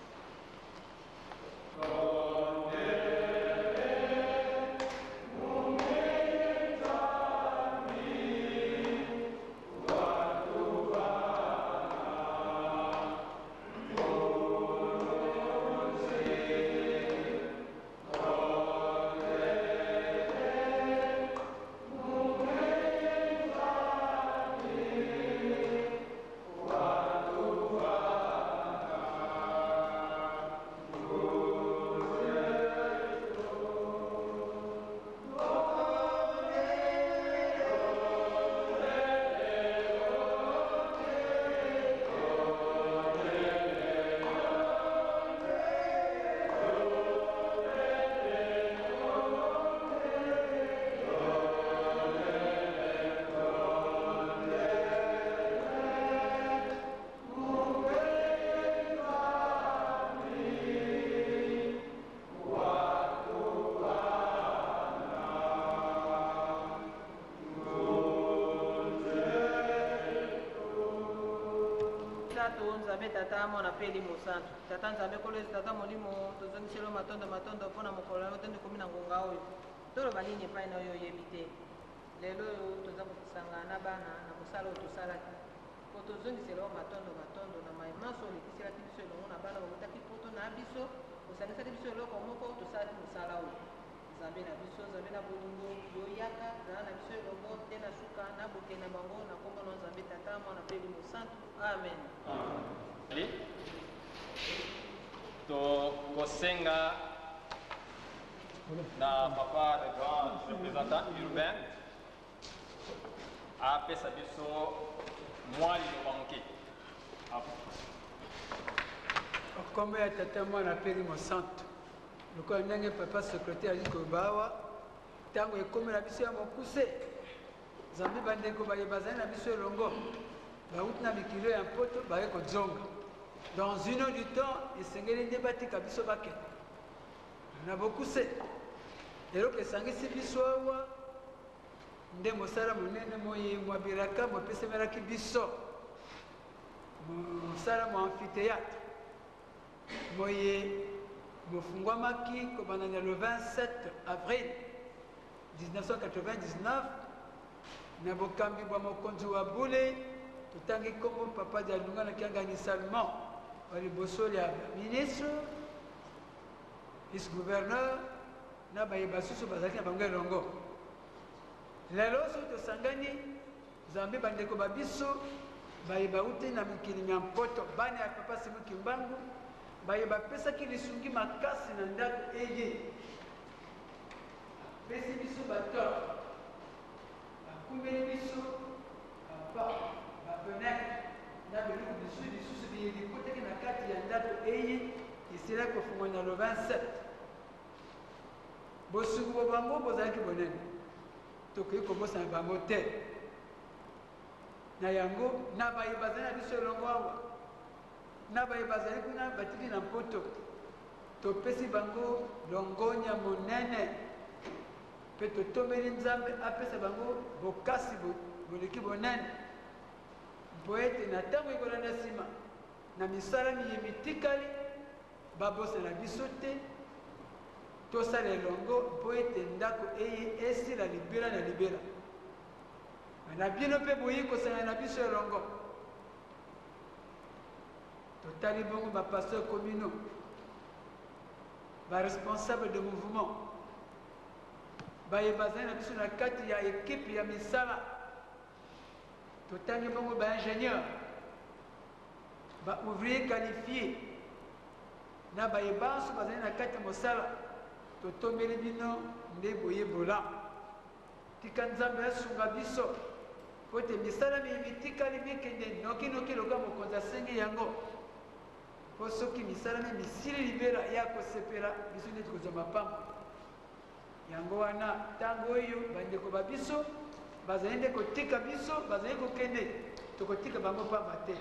Nzambe tata mwana pe elimo santu tata nzambe kolezi tata molimo tozongiselo matondo mpona mokolo na yo tende komi na ngonga oyo toloba nini epai na oyo oyebi te lelo oyo toza kokisanga na bana na mosala oyo tosalaki po tozongiselo matondo na mayemanso olekiselaki biso elongo na bana babotaki poto na biso osangisaki biso eloko moko tosalaki mosala oyo nzambe na biso nzambe na bolingo yoyaka zala na biso elongo te na suka na boke na bango na kombo na nzambe tata mwana pe elimo santu amen. Tokosenga na papa le grand représentant urbain apesa biso mwali lobanke kombo ya tata mwana pe elimo santu lokola ndenge papa secrétaire ali kobawa ntango ekomela biso ya mokuse nzambe bandeko baye bazali na biso elongo bauti na mikilo ya mpoto baye kozonga dans une heure du temps esengeli nde batika biso bakende na bokuse eloko esangisi biso awa nde mosala monene moye mwabiraka mopesemelaki biso mosala mo amphithéâtre moye mofungwamaki kobanda na le 27 avril 1999 na bokambi bwa mokonzi wa bule totangi kombo papa dialunga na kiangani salmon wa liboso ya ministre vice gouverneur na bayeba susu bazalaki na bango elongo lelo so tosangani nzambe bandeko babiso bayeba ute na mikili ya mpoto bana ya papa Simon Kimbangu bayeba pesaki lisungi makasi na ndako eye pesi biso bator bakumbeli biso bapa bapenetre na biloko lisusu biyeli koteki 27 bosungu bo bango bozalaki bonene tokoki kobosana bango te na yango na baye bazali na biso elongo awa na baye bazali kuna batiki na mpoto topesi bango longonya monene mpe totomeli nzambe apesa bango bokasi boleki bonene mpo ete na ntango ekolanda nsima na misala miyemi tikali babosana biso te tosala elongo mpo ete ndako esila libela na libela na bino mpe boyi kosala na biso elongo totali bongo bapasteur communaux baresponsable de mouvement baye bazali na biso na kati ya ekipe ya misala totangi bongo baingénieur baouvrier qualifié na baye banso bazali na kati ya mosala totombeli bino nde boyebola tika nzambe asunga biso po ete misala miyemi tikali mikende nokinoki loka mokonzi asengi yango po soki misala mi misili libela ya kosepela biso nde tokozwa mapamba yango wana ntango oyo bandeko babiso bazali nde kotika biso bazali kokende tokotika bango pamba te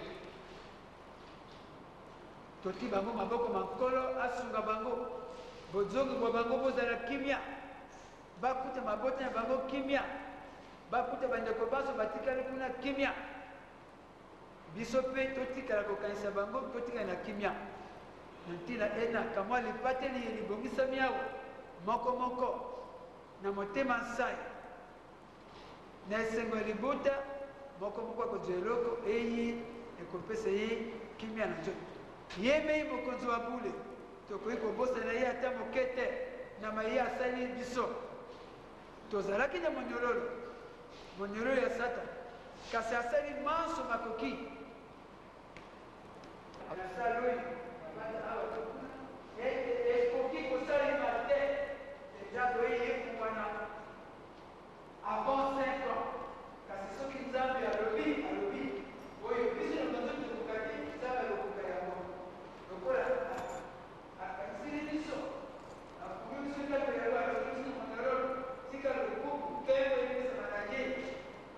toti bango maboko makolo asunga bango bozongi bwa bango bozala kimia bakuta mabota na bango kimia bakuta bandeko baso batikali kuna kimia biso mpe totikala kokanisa bango totikala na kimia na ntina ena kamwa lipateli ye libongisami awa moko na motema nsai na esengo ya libota moko akozwa eloko eyi ekopesa ye kimia na nzoto ye mei mokonzi wa bule tokoki kobosana ye ata moke te na maye asali biso tozalaki na monyololo ya sata kasi asali manso makoki ekoki kosalema te ejado eyekungwana avant 5 ans kasi soki nzambe alobi oyo biso nabanzo tokokaki nzambe alokoka yango lokola akisili biso akumi biso ntango yalo alobi biso monyololo tika lokuku kembo ebisama na ye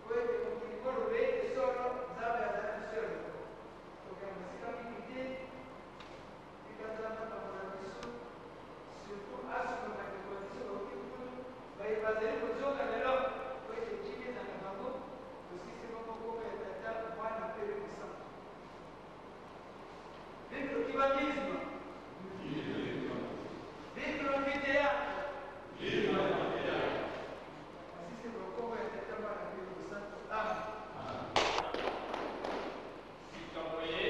oyo ekokolobe esolo nzambe azali biso eloko tokanga sika mingi te tika nzambe akamona biso surtout asunga bandeko biso bakoki kuna baye bazali kozonga lelo po ete kimi ezanga bango tosisi bango koma ya tata mwana mpe lepesa vive le kibanisme vive l'amphithéâtre vive l'amphithéâtre asisi bakoma ya tata mwana mpe lepesa amen Sikamboye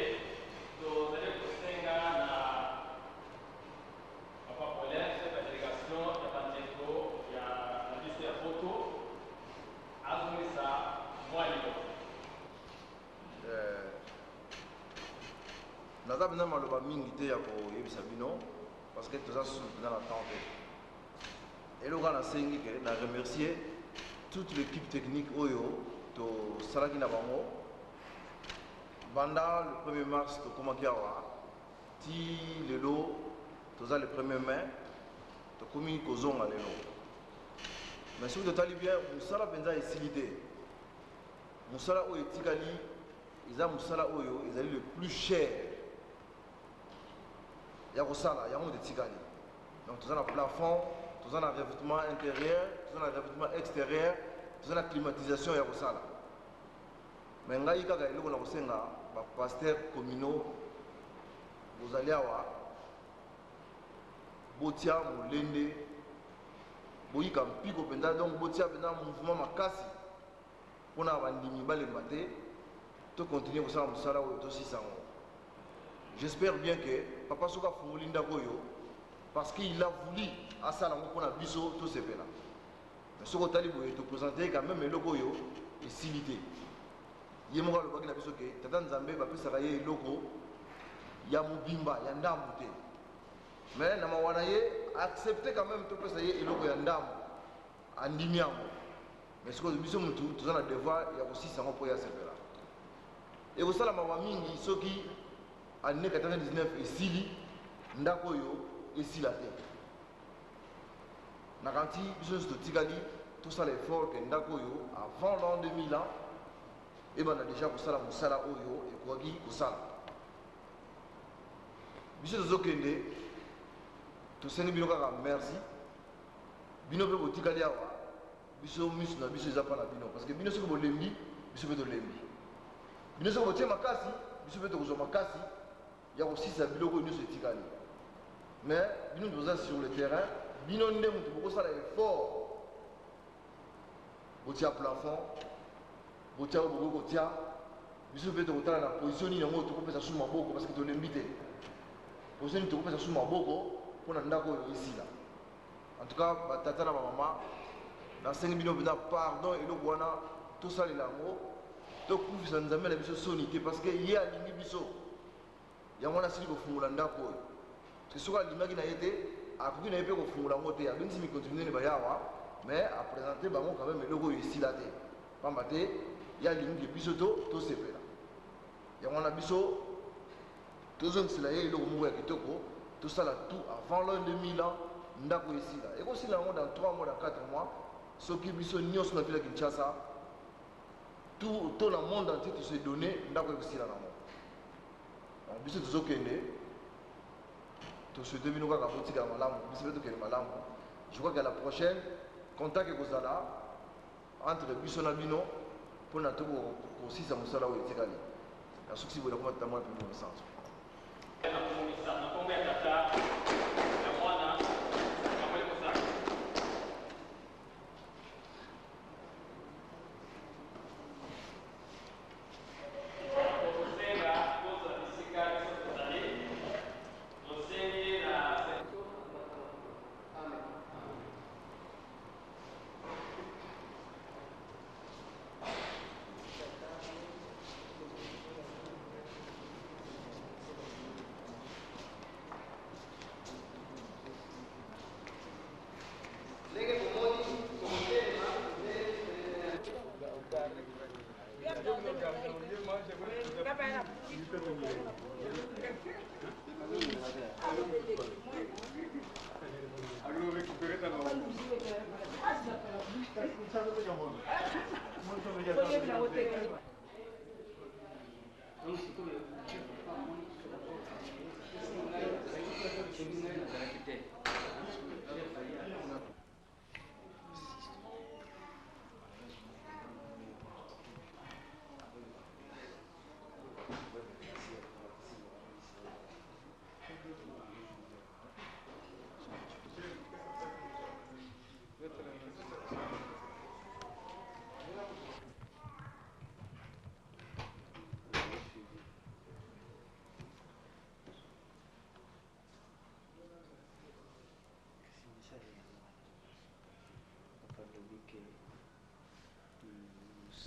tozali kosenga na papa Paulin chef ya délégation ya bandeko ya na biso ya poto azongisa mwa liboso naza mpena maloba mingi te ya koyebisa bino parce que toza susu mpena na temps te eloko nasengi ke na remercier toute l'équipe technique oyo tosalaki na bango banda le 1er mars tokomaki awa ti lelo toza le 1er mai tokomi kozonga lelo mais soki totali bien mosala mpenza esili te mosala oyo etikali eza mosala oyo ezali le plus cher ya kosala yango etikali donc toza na plafond toza na revêtement intérieur toza na revêtement extérieur toza na climatisation ya kosala mais ngai kaka eloko na kosenga bapaster communaux bozali awa botia molende boyika mpiko mpenza donc botia mpenza mouvement makasi mpona bandimi balemba te tocontinue kosala mosala oyo tosisa yango j'espère bien que papa soki afungoli ndako oyo parce qu'il a voulu asala yango mpona biso tosepela mais soki otali boye toprésente quand même eloko oyo esili te ye moko alobaki na biso ke tata nzambe bapesaka ye eloko ya mobimba ya ndambu te mais na mawa na ye accepte quand même topesa ye eloko ya ndambu andimi yango mais sikoyo biso mutu toza na devoir ya kosisa yango mpo ya sepela ekosala mawa mingi soki année 99 esili ndako oyo esila te nakanti biso nyonso totikali tosala effort ke ndako oyo avant l'an 2000 ans ebanda déjà kosala mosala oyo ekokaki kosala biso tozokende tosengi bino kaka merci bino mpe botikali awa biso miso na biso eza mpa na bino parce que bino soki bolembi biso mpe tolembi bino soki botie makasi biso mpe tokozwa makasi ya kosisa biloko oyo nyonso etikali mais bino toza sur le terrain bino nde moto bokosala effort botia plafond botia oyo bokoki kotia biso mpe tokotala na position nini yango tokopesa su maboko parce que tolembi te position nini tokopesa su maboko mpona ndako oyo esila en tout cas batata na bamama nasengi bino mpenza pardon eloko wana tosalela yango tokufisa nzambe na biso soni te parce que ye alingi biso yango wana asili kofungola ndako oyo parce soki alingaki na ye te akoki na ye mpe kofungola yango te abengisi mikontinue ne bayawa mais apresente bango quand même eloko oyo esila te pamba te ye alingi ke biso tosepela yango wana biso tozongisela ye eloko moko ya kitoko tosala tout avant l'an 2000 ans ndako esila ekosila yango dans 3 mois dans 4 mois soki biso nyonso na ville ya Kinshasa tout le monde entier se donne ndako ekosila nango biso tozokende tosouhaite bino kaka botikala malamu biso mpe tokende malamu je crois que la prochaine contact ekozala entre biso na bino mpona tokosisa mosala oyo etikali soki boye nakoma tata mwana pembe mosanso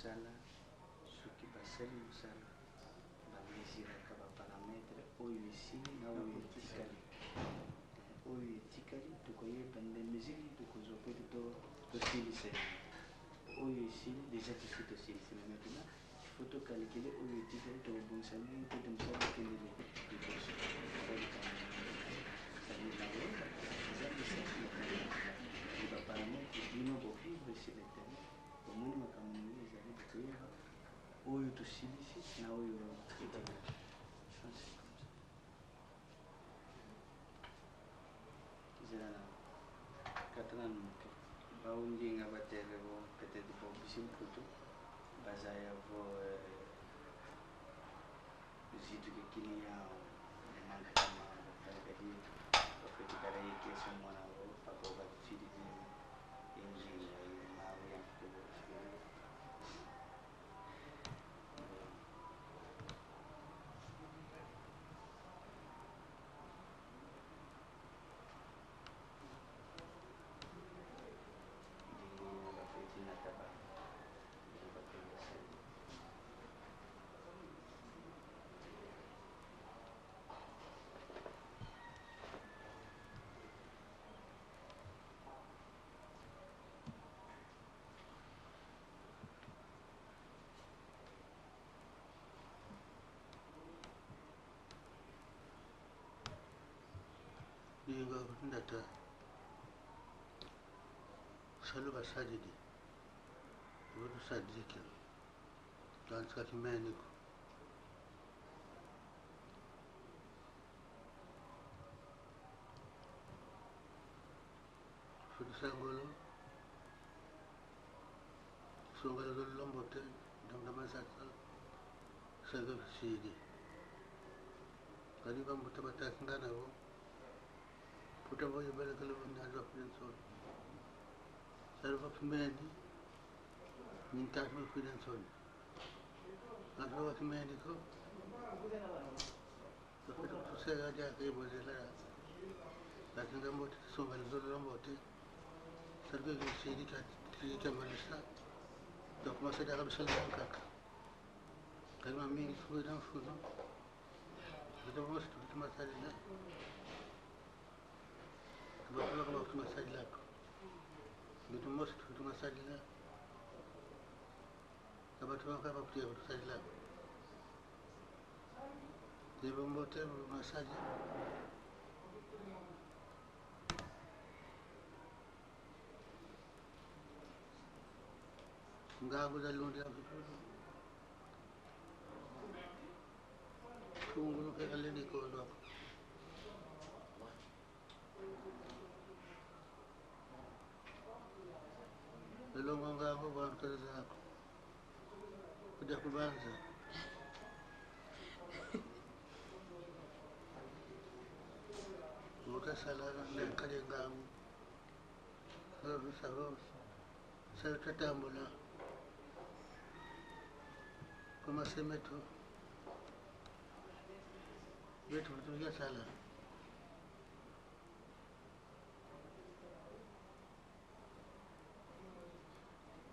mosala soki basali mosala bamesiraka baparametre oyo esili na oyo etikali oyo etikali tokoyeba nde mesiri tokozwa mpe tosilisa oyo esili deja tisi tosilisa mais maintenant ifo tokalkule oyo etikali tokobongisa ndenge mpe mosala okendele liboso baparametre bino bovivre sur le terrain omoni makambo moni ezali koyeba oyo tosilisi na oyo etikali ezala na katana moke baundinga batele bo peut-être bobisi mputu baza yavo zitu kekini yao nankama bakadi bafetikala yekesa mwana wo pako batutilize enjinga mawe yankutobofiri Yinga ndata salu basajidi wodo sadiki dan skaki meniko fudu sangolo songalo lombote dam dama sakal saga sidi kadi bam tabata ngana wo puta boy bala kala na do fen so serva fmeni min ta mo fen so na do fmeni ko to se ga ja ke bo la la tinga mo so bala do lombote serva sidi ka ti malisa donc moi c'est d'arabe seul dans kaka kalma mingi fuda fuda do most to masali la do to masali la do most to masali la tabato ka ba pti to masali la de bombote masali ngago da lundi la kungu ke aleni ko do lo ngago ban ka za ko kuja kubanza muka sala na kale ngago sa tatambula comment se mettre tu ya sala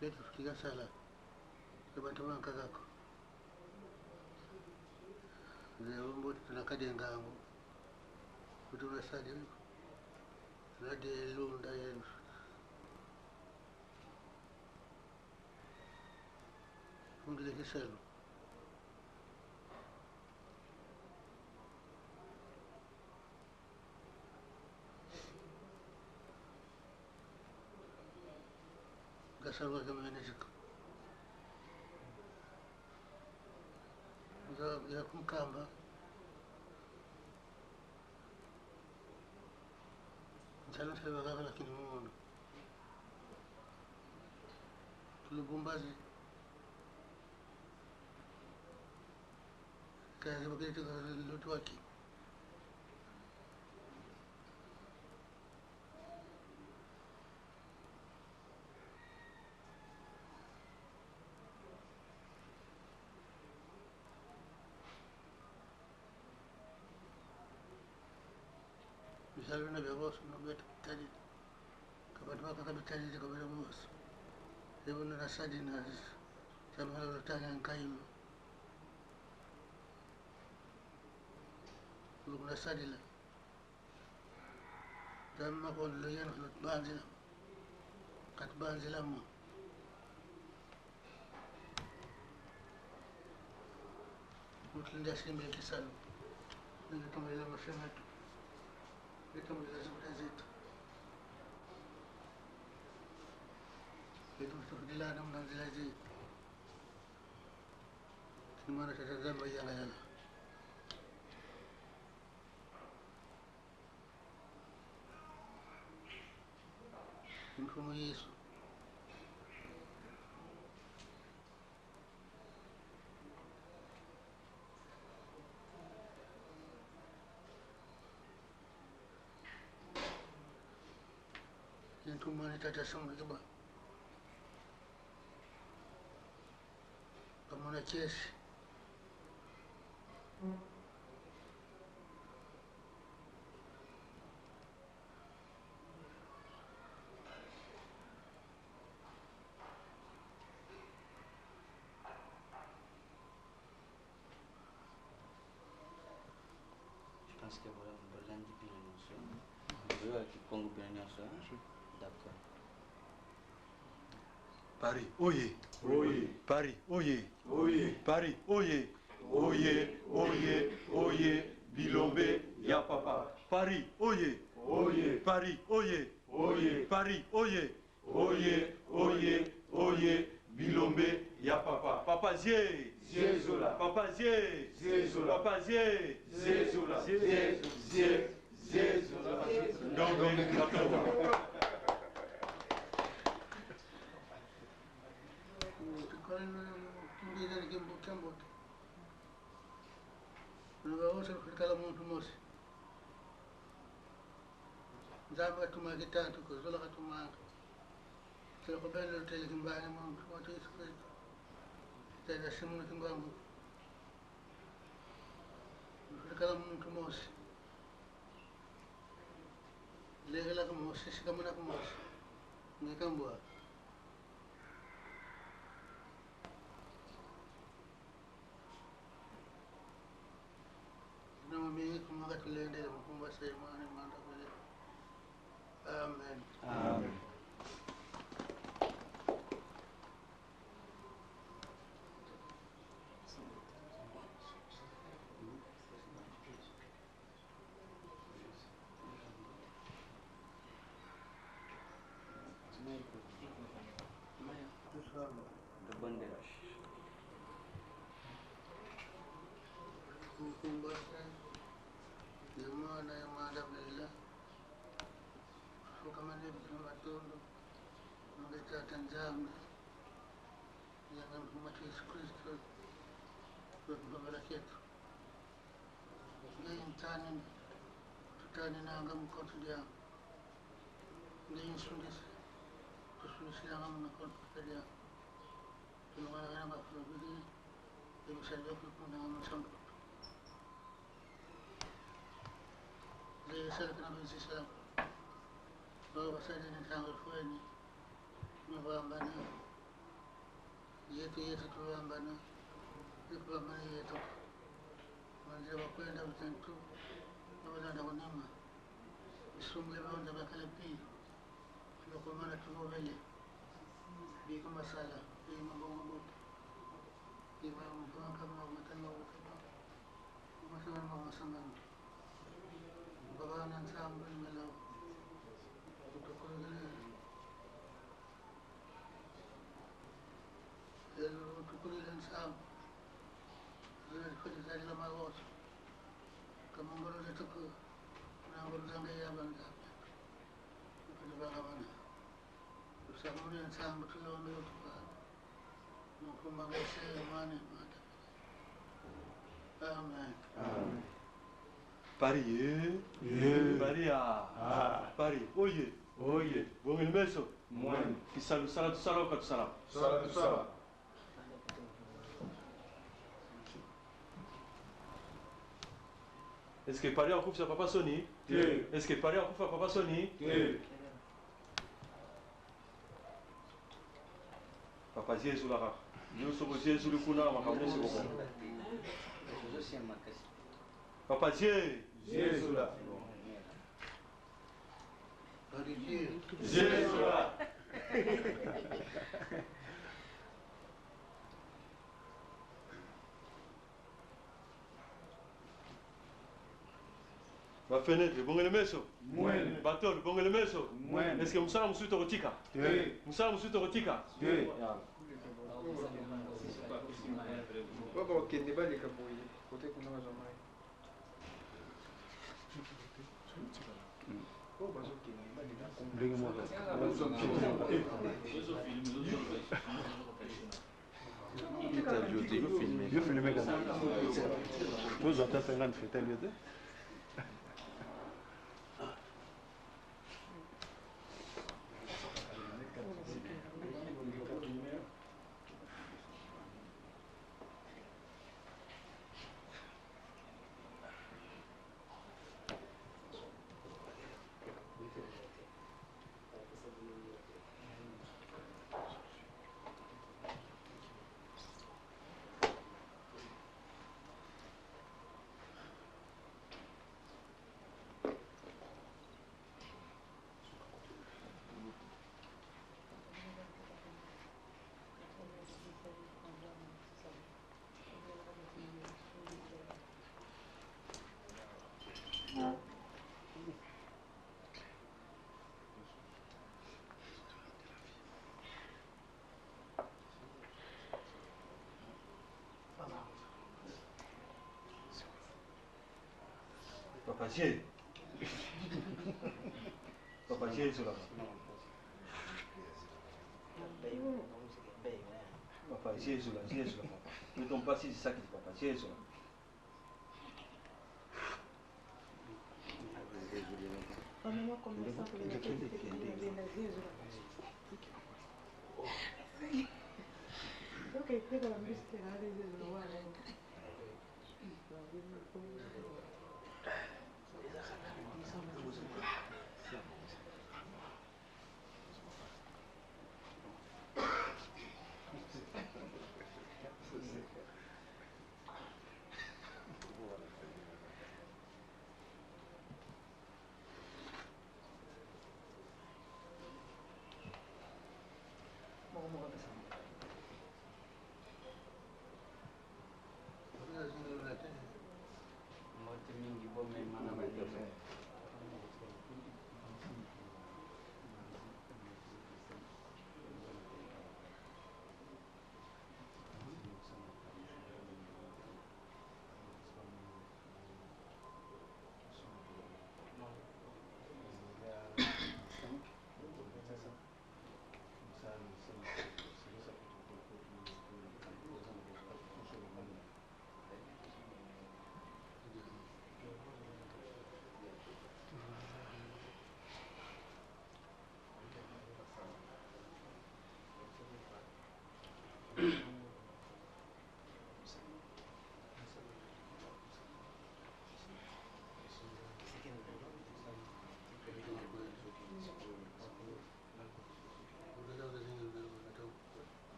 tu ya sala teman-teman kakakku leo mbona tunakadenga ngo kutoka sadi nade lunda yenu ngile kiselo gasalwa kama nishiko ya kumkamba mchana sewa kaka lakini muona tulubumbazi kazi wakati lutu waki misalnya nabi bos nabi tadi kabar kata tadi kabar bos ibu nasa dinas sama lalu tanya kayu lu nasa dila dan makon lu yang lu banzila kat banzila mo mungkin dia sih milik kisah ini kembali lama sangat itu mulai seperti itu itu sudah dilarang dan dilaji di mana saya sedang bayang-bayang como isso yang tu mana tak ada sama juga kamu nak cies pense que voilà, on va l'indiquer la notion. On va Congo bien notion. D'accord. Paris, oye. Oye. Paris, oye. Oye. Paris, oye. Oye, oye, oye, Bilombe, ya papa. Paris, oye. Oye. Paris, oye. Oye. Paris, oye. Oye, oye, oye. Bilombe, ya papa. Papa Zie. Ziezola. Papa Zie. Ziezola. Papa Zie. Ziezola. Zie. Ziezola. Dombe Katoa. Kala muntu mosi nzamba tumake tanto ko zola katumanga selo ko belo tele kimbani muntu wato Yesu Kristo tena simu kimbangu kala muntu mosi legela ko mosi sikamana ko mosi ngakambwa Amen. Amen. Tanzania yang Muhammad Yesus Kristus berbarakatuh. Ngayon tutani na ngam kontu dia. Ngayon sundis sila ngam na kontu dia. Tulungan na ba fulbidi yung salyo ko na ngam sampo. Ngayon sila kana bin sila. Bawa sa din ang tanggal fueni. Mabambana yetu tubambana ikubambana yetu manze bakwenda butantu abalanda kunema isumle baonda bakala pi lokomana tubobele biko masala bima bongo bima mfanga matano masala masamana babana nsamba melo kutokolele tukuli dan sam kali dari lama was kamu baru itu ke nanggur gaya bangga itu bagaimana bersama dengan sam betul orang itu mau mengais mana mata amen Paris, Paris, Paris, oye, oye, bon il meso, moi, qui salut, salut, salut, salut, salut, salut. Est-ce que Paris en coupe sur Papa Sony? Est-ce que Paris en coupe sur Papa Sony? Papa Jésus là, nous sommes Jésus le Kuna, ma femme c'est bon. Papa Jésus là. Jésus là. La fenêtre, bon le meso. Bateau, bon le meso. Est-ce que Moussa Moussou Torotika? Moussa Moussou Torotika? Baba wakende bali kaboye. Kote kuna wazamai. Oh bazo kende bali na Bring him over. Eu filmeiกันtu já tá pegando fita ali até Papa J. Papa J sur la Papa J sur la papa. Ne tombe pas si c'est ça qui dit Papa J sur la. Ok, pega la mista,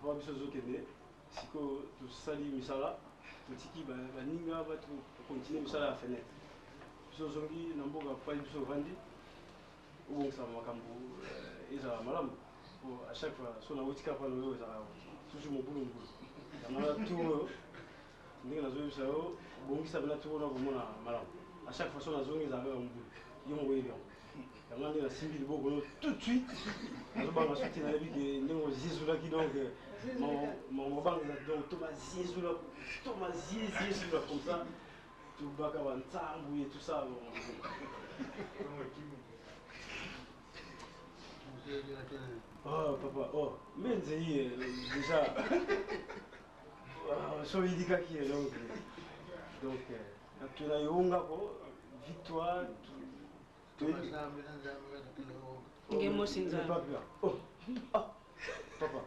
papa biso ozokende sikoyo tosali misala totiki baninga bato continue misala ya fenêtre biso ozongi na mboka pali biso ovandi obongisa makambo ezala malamu po à chaque fois so nauti kaka pana oyo ezala toujours mobulu yango tour oyo ndenge nazoyebisa yo obongisa pena tour wana komona malamu à chaque fois so nazongi ezala kaka mobulu yo moko oyebi yango yango nde nasimbi liboko no tout de suite nazobanga soki nayebi ke ndenge ozizulaki donc mobangisa donc tomazizula comme ça tobaka banzambu et tout ça oh papa oh mais nzei déjà so yidikaki donc tuna yongako victoire oh papa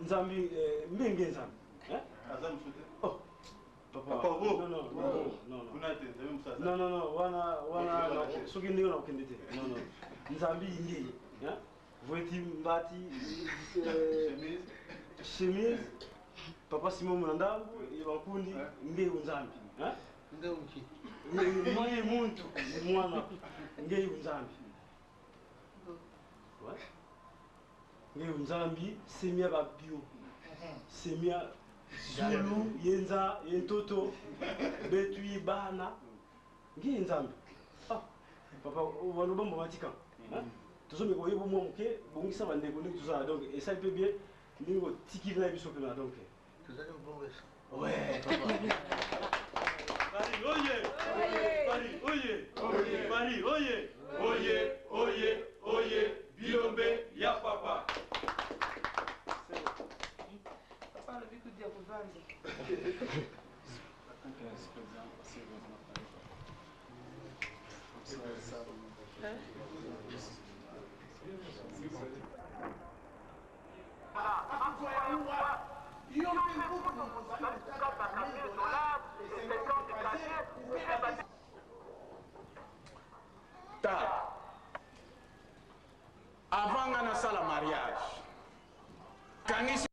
nzambi mbenge nzambi oh papa non wana soki ndenge nakokende te non nzambi ingei voiti mbati chemise papa simon mnandambu bakundi ngei unzambi ngei muntu mwana ngei unzambi ngei unzambi semia babio semia zulu yenza yentoto betui bana ngei nzambi papa wanu bambo matika tozomi koyeba mwa moke bongisa bandeko ndenge tozala donc esali mpe bien ndenge kotikili na biso mpena donc ouais Paris oye Paris oye Paris oye oye Bilombe ya papa papa alobi kudia kovanda Avant de faire le mariage, quand il